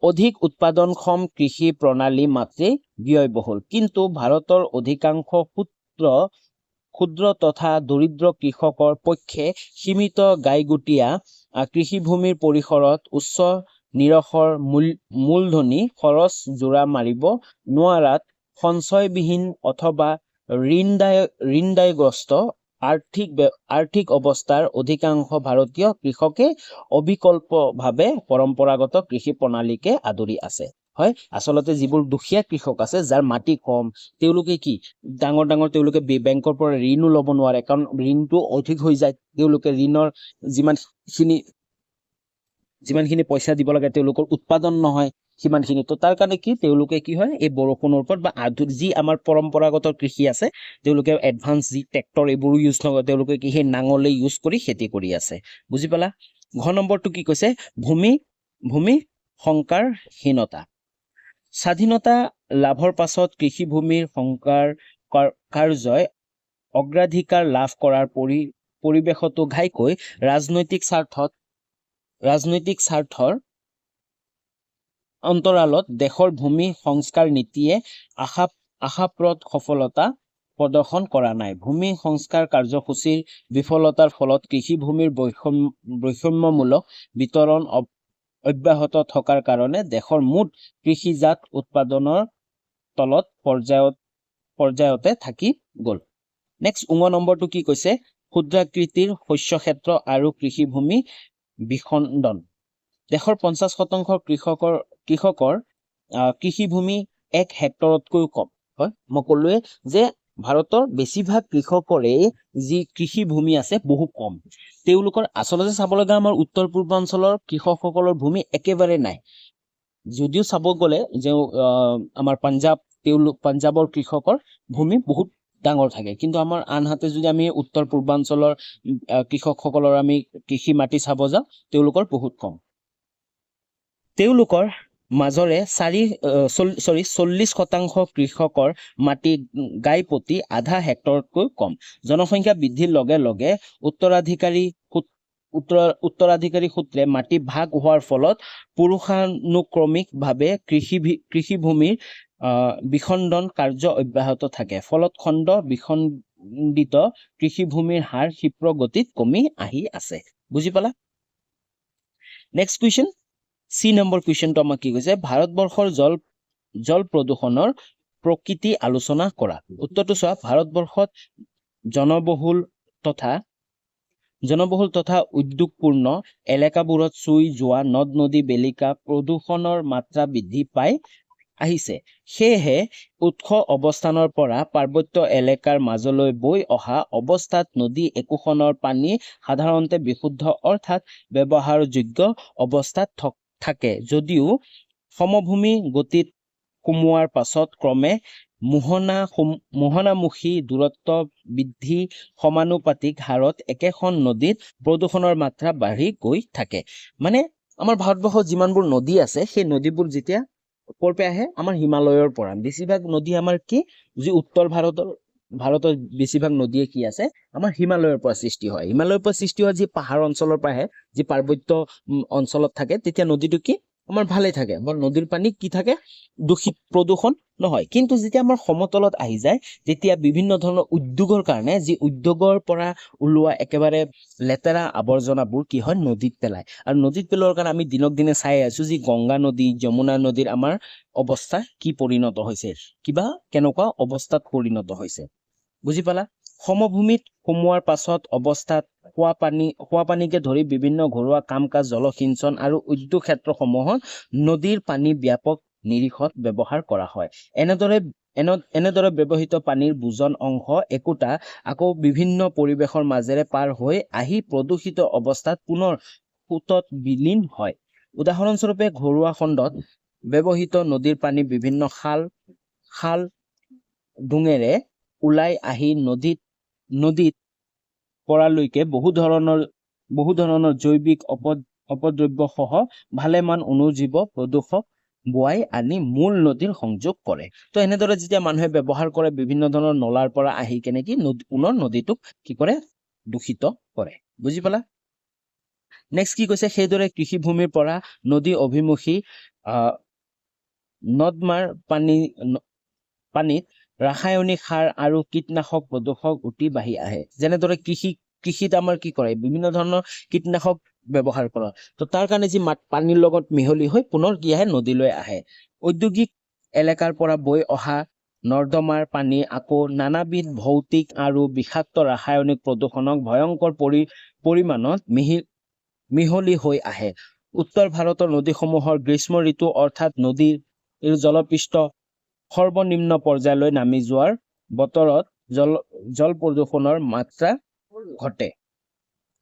অধিক উৎপাদনক্ষম কৃষি প্ৰণালী মাত্ৰেই ব্যয়বহুল কিন্তু ভাৰতৰ অধিকাংশ ক্ষুদ্ৰ তথা দৰিদ্ৰ কৃষকৰ পক্ষে সীমিত গাইগুটীয়া কৃষিভূমিৰ পৰিসৰত উচ্চ নিৰসৰ মূলধনী খৰচ জোৰা মাৰিব নোৱাৰাত সঞ্চয়বিহীন অথবা ঋণদায়গ্ৰস্ত আৰ্থিক অৱস্থাৰ অধিকাংশ ভাৰতীয় কৃষকে অবিকল্পভাৱে পৰম্পৰাগত কৃষি প্ৰণালীকে আদৰি আছে হয় আচলতে যিবোৰ দুখীয়া কৃষক আছে যাৰ মাটি কম তেওঁলোকে কি ডাঙৰ তেওঁলোকে বেংকৰ পৰা ঋণো ল'ব নোৱাৰে কাৰণ ঋণটো অধিক হৈ যায় তেওঁলোকে ঋণৰ যিমানখিনি পইচা দিব লাগে তেওঁলোকৰ উৎপাদন নহয় সিমানখিনি তো তাৰ কাৰণে কি তেওঁলোকে কি হয় এই বৰষুণৰ ওপৰত বা যি আমাৰ পৰম্পৰাগত কৃষি আছে তেওঁলোকে এডভান্স যি ট্ৰেক্টৰ এইবোৰ ইউজ নকৰে তেওঁলোকে কি সেই নাঙলে ইউজ কৰি খেতি কৰি আছে বুজি পালা ঘ নম্বৰটো কি কৈছে ভূমি সংস্কাৰহীনতা স্বাধীনতা লাভৰ পাছত কৃষিভূমিৰ সংস্কাৰ কাৰ্যই অগ্ৰাধিকাৰ লাভ কৰাৰ পৰিৱেশতো ঘাইকৈ ৰাজনৈতিক স্বাৰ্থৰ অন্তৰালত দেশৰ ভূমি সংস্কাৰ নীতিয়ে আশাপ্ৰদ সফলতা প্ৰদৰ্শন কৰা নাই ভূমি সংস্কাৰ কাৰ্যসূচীৰ বিফলতাৰ ফলত কৃষিভূমিৰ বৈষম্যমূলক বিতৰণ অব্যাহত থকাৰ কাৰণে দেশৰ মুঠ কৃষিজাত উৎপাদনৰ তলত পৰ্যায়তে থাকি গ'ল নেক্সট নম্বৰটো কি কৈছে ক্ষুদ্ৰাকৃতিৰ শস্য ক্ষেত্ৰ আৰু কৃষিভূমি বিখণ্ডন দেশৰ 50% কৃষকৰ কৃষিভূমি 1 হেক্টৰতকৈ কম হয় মই ক'লোৱে যে ভাৰতৰ বেছিভাগ কৃষকৰে যি কৃষিভূমি আছে বহু কম তেওঁলোকৰ আচলতে চাব লগা আমাৰ উত্তৰ পূৰ্বাঞ্চলৰ কৃষকসকলৰ ভূমি একেবাৰে নাই যদিও চাব গ'লে যে আমাৰ পাঞ্জাবৰ কৃষকৰ ভূমি বহুত ডাঙৰ থাকে কিন্তু আমাৰ আনহাতে যদি আমি উত্তৰ পূৰ্বাঞ্চলৰ কৃষকসকলৰ আমি কৃষি মাটি চাব যাওঁ তেওঁলোকৰ বহুত কম তেওঁলোকৰ মাজৰে 40% কৃষকৰ মাটি গাই প্ৰতি আধা হেক্টৰতকৈ কম জনসংখ্যা বৃদ্ধিৰ লগে লগে উত্তৰাধিকাৰী সূত্ৰে মাটি ভাগ হোৱাৰ ফলত পুৰুষানুক্ৰমিকভাৱে কৃষিভূমিৰ বিখণ্ডন কাৰ্য অব্যাহত থাকে ফলত বিখণ্ডিত কৃষিভূমিৰ হাৰ ক্ষিপ্ৰ গতিত কমি আহি আছে বুজি পালা নেক্সট কুৱেশ্যন চি নম্বৰ কুৱেশ্যনটো আমাক কি কৈছে ভাৰতবৰ্ষৰ জল প্ৰদূষণৰ প্ৰকৃতি আলোচনা কৰা উত্তৰটো চোৱা ভাৰতবৰ্ষত জনবহুল তথা উদ্যোগপূৰ্ণ এলেকাবোৰত চুই যোৱা নদ নদী বেলিকা প্ৰদূষণৰ মাত্ৰা বৃদ্ধি পাই আহিছে সেয়েহে উৎস অৱস্থানৰ পৰা পাৰ্বত্য এলেকাৰ মাজলৈ বৈ অহা অৱস্থাত নদী একোখনৰ পানী সাধাৰণতে বিশুদ্ধ অৰ্থাৎ ব্যৱহাৰযোগ্য অৱস্থাত থাকে যদিও সমভূমি গতিত সোমোৱাৰ পাছত ক্ৰমে মোহনামুখী দূৰত্ব বৃদ্ধি সমানুপাতিক হাৰত একেখন নদীত প্ৰদূষণৰ মাত্ৰা বাঢ়ি গৈ থাকে মানে আমাৰ ভাৰতবৰ্ষত যিমানবোৰ নদী আছে সেই নদীবোৰ যেতিয়া ক'ৰ পৰা আহে আমাৰ হিমালয়ৰ পৰা বেছিভাগ নদী আমাৰ কি যি উত্তৰ ভাৰতৰ বেছিভাগ নদীয়ে কি আছে আমাৰ হিমালয়ৰ পৰা সৃষ্টি হয় হিমালয়ৰ পৰা সৃষ্টি হয় যি পাহাৰ অঞ্চলৰ পৰা আহে যি পাৰ্বত্য অঞ্চলত থাকে তেতিয়া নদীটো কি আমাৰ ভালে থাকে বা নদীৰ পানী কি থাকে প্ৰদূষণ নহয় কিন্তু যেতিয়া আমাৰ সমতলত আহি যায় তেতিয়া বিভিন্ন ধৰণৰ উদ্যোগৰ কাৰণে যি উদ্যোগৰ পৰা ওলোৱা একেবাৰে লেতেৰা আৱৰ্জনাবোৰ কি হয় নদীত পেলায় আৰু নদীত পেলোৱাৰ কাৰণে আমি দিনক দিনে চাই আছো যি গংগা নদী যমুনা নদীৰ আমাৰ অৱস্থা কি পৰিণত হৈছে কিবা কেনেকুৱা অৱস্থাত পৰিণত হৈছে বুজি পালা সমভূমিত সোমোৱাৰ পাছত অৱস্থাত খোৱা পানীকে ধৰি বিভিন্ন ঘৰুৱা কাম কাজ জলসিঞ্চন আৰু উদ্যোগ ক্ষেত্ৰসমূহত নদীৰ পানী ব্যাপক নিৰিখত ব্যৱহাৰ কৰা হয় এনেদৰে এনেদৰে ব্যৱহৃত পানীৰ বুজন অংশ একোটা আকৌ বিভিন্ন পৰিৱেশৰ মাজেৰে পাৰ হৈ আহি প্ৰদূষিত অৱস্থাত পুনৰ সোঁতত বিলীন হয়। উদাহৰণস্বৰূপে ঘৰুৱা খণ্ডত ব্যৱহৃত নদীৰ পানী বিভিন্ন খাল ডুঙেৰে ওলাই আহি নদীত পৰালৈকে বহু ধৰণৰ জৈৱিক অপদ্ৰব্য সহ ভালেমান অনুজীৱ প্ৰদূষক বোৱাই আনি মূল নদীৰ সংযোগ কৰে। তো এনেদৰে যেতিয়া মানুহে ব্যৱহাৰ কৰে বিভিন্ন ধৰণৰ নলাৰ পৰা আহি কেনে কি পুনৰ নদীটোক কি কৰে দূষিত কৰে। বুজি পালা? নেক্সট কি কৈছে, সেইদৰে কৃষিভূমিৰ পৰা নদী অভিমুখী নদমাৰ পানীত ৰাসায়নিক সাৰ আৰু কীটনাশক প্ৰদূষক উটি বাঢ়ি আহে। যেনেদৰে কৃষিত আমাৰ কি কৰে বিভিন্ন ধৰণৰ কীটনাশক ব্যৱহাৰ কৰা, তো তাৰ কাৰণে যি পানীৰ লগত মিহলি হৈ পুনৰ কি আহে নদীলৈ আহে। ঔদ্যোগিক এলেকাৰ পৰা বৈ অহা নৰ্দমাৰ পানী আকৌ নানাবিধ ভৌতিক আৰু বিষাক্ত ৰাসায়নিক প্ৰদূষণক ভয়ংকৰ পৰিমাণত মিহলি হৈ আহে। উত্তৰ ভাৰতৰ নদীসমূহৰ গ্ৰীষ্ম ঋতু অৰ্থাৎ নদীৰ জলপৃষ্ঠ সৰ্বনিম্ন পৰ্যায়লৈ নামি যোৱাৰ বতৰত জল প্ৰদূষণৰ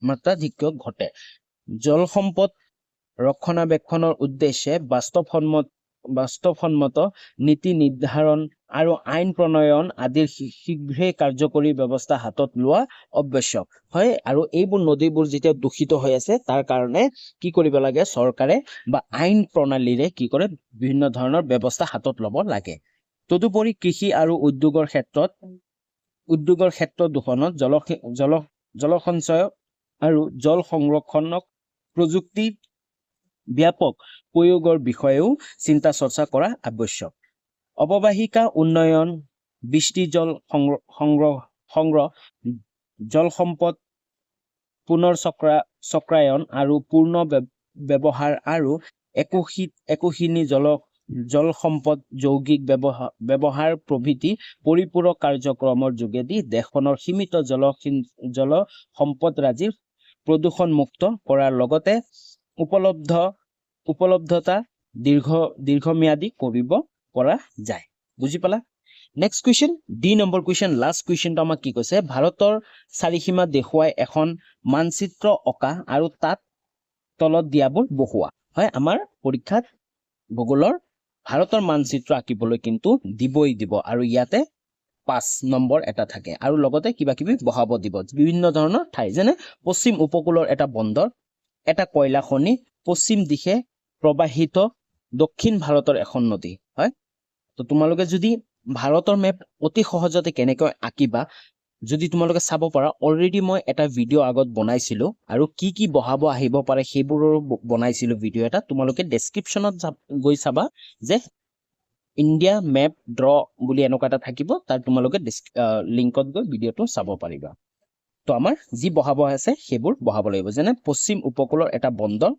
মাত্ৰাধিক্য ঘটে। জল সম্পদ ৰক্ষণাবেক্ষণৰ উদ্দেশ্যে বাস্তৱসন্মত নীতি নিৰ্ধাৰণ আৰু আইন প্ৰণয়ন আদিৰ শীঘ্ৰে কাৰ্যকৰী ব্যৱস্থা হাতত লোৱা আৱশ্যক হয়। আৰু এইবোৰ নদীবোৰ যেতিয়া দূষিত হৈ আছে তাৰ কাৰণে কি কৰিব লাগে, চৰকাৰে বা আইন প্ৰণালীৰে কি কৰে বিভিন্ন ধৰণৰ ব্যৱস্থা হাতত ল'ব লাগে। তদুপৰি কৃষি আৰু উদ্যোগৰ ক্ষেত্ৰত দূষণত জলসঞ্চয় আৰু জল সংৰক্ষণক প্ৰযুক্তিৰ ব্যাপক প্ৰয়োগৰ বিষয়েও চিন্তা চৰ্চা কৰা আৱশ্যক। অৱবাহিকা উন্নয়ন, বৃষ্টি জল সংগ্ৰহ, জল সম্পদ পুনৰ চক্ৰায়ন আৰু পূৰ্ণ ব্যৱহাৰ আৰু একোষিনী জল সম্পদ যৌগিক ব্যৱহাৰ প্ৰভৃতি পৰিপূৰক কাৰ্যক্ৰমৰ যোগেদি দেশখনৰ সীমিত জল সম্পদৰাজিৰ প্ৰদূষণমুক্ত কৰাৰ লগতে উপলব্ধতা দীৰ্ঘম্যাদী কৰিব পৰা যায়। বুজি পালা? Next question, D number question, last কুৱেশ্যনটো আমাক কি কৈছে, ভাৰতৰ চাৰিসীমা দেখুৱাই এখন মানচিত্ৰ অঁকা আৰু তাত তলত দিয়াবোৰ বহুৱা হয়। আমাৰ পৰীক্ষাত ভূগোলৰ ভাৰতৰ মানচিত্ৰ আঁকিবলৈ কিন্তু দিবই দিব, আৰু ইয়াতে 5 নম্বৰ এটা থাকে আৰু লগতে কিবা কিবি বহাব দিব বিভিন্ন ধৰণৰ ঠাই, যেনে পশ্চিম উপকূলৰ এটা বন্দৰ, এটা কয়লা খনি, পশ্চিম দিশে প্ৰবাহিত দক্ষিণ ভাৰতৰ এখন নদী হয়। তো তোমালোকে যদি ভাৰতৰ মেপ অতি সহজতে কেনেকৈ আঁকিবা যদি তোমালোকে চাব পাৰা, অলৰেডি মই এটা ভিডিঅ' আগত বনাইছিলো আৰু কি কি বহাব আহিব পাৰে সেইবোৰৰ বনাইছিলো ভিডিঅ' এটা। তোমালোকে ডেছক্ৰিপশ্যনত গৈ চাবা যে ইণ্ডিয়া মেপ ড্ৰ বুলি এনেকুৱা এটা থাকিব, তাত তোমালোকে লিংকত গৈ ভিডিঅ'টো চাব পাৰিবা। তো আমাৰ যি বহাব আছে সেইবোৰ বহাব লাগিব, যেনে পশ্চিম উপকূলৰ এটা বন্দৰ,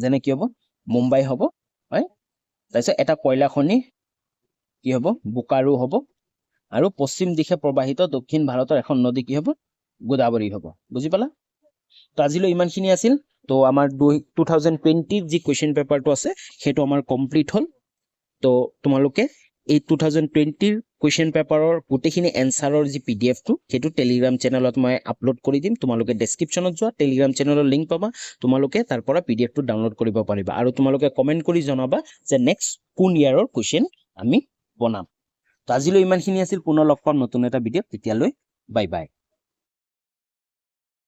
যেনে কি হ'ব মুম্বাই হ'ব হয়। তাৰপিছত এটা কয়লা খনি কি হ'ব বোকাৰো হ'ব, আৰু পশ্চিম দিশে প্ৰবাহিত দক্ষিণ ভাৰতৰ এখন নদী কি হ'ব গোদাবৰী হ'ব। বুজি পালা? তো আজিলৈ ইমানখিনি আছিল। তো আমাৰ 2020 যি কুৱেশ্যন পেপাৰটো আছে সেইটো আমাৰ কমপ্লিট হ'ল। তো তোমালোকে এই 2020 কুৱেশ্যন পেপাৰৰ গোটেইখিনি এনচাৰৰ যি PDF-টো সেইটো টেলিগ্ৰাম চেনেলত মই আপলোড কৰি দিম। তোমালোকে ডেছক্ৰিপশ্যনত যোৱা, টেলিগ্ৰাম চেনেলৰ লিংক পাবা, তোমালোকে তাৰ পৰা PDF-টো ডাউনলোড কৰিব পাৰিবা। আৰু তোমালোকে কমেণ্ট কৰি জনাবা যে নেক্সট কোন ইয়াৰৰ কুৱেশ্যন আমি বনাম। তো আজিলৈ ইমানখিনি আছিল। পুনৰ লগ পাম নতুন এটা ভিডিঅ'ত, তেতিয়ালৈ বাই বাই।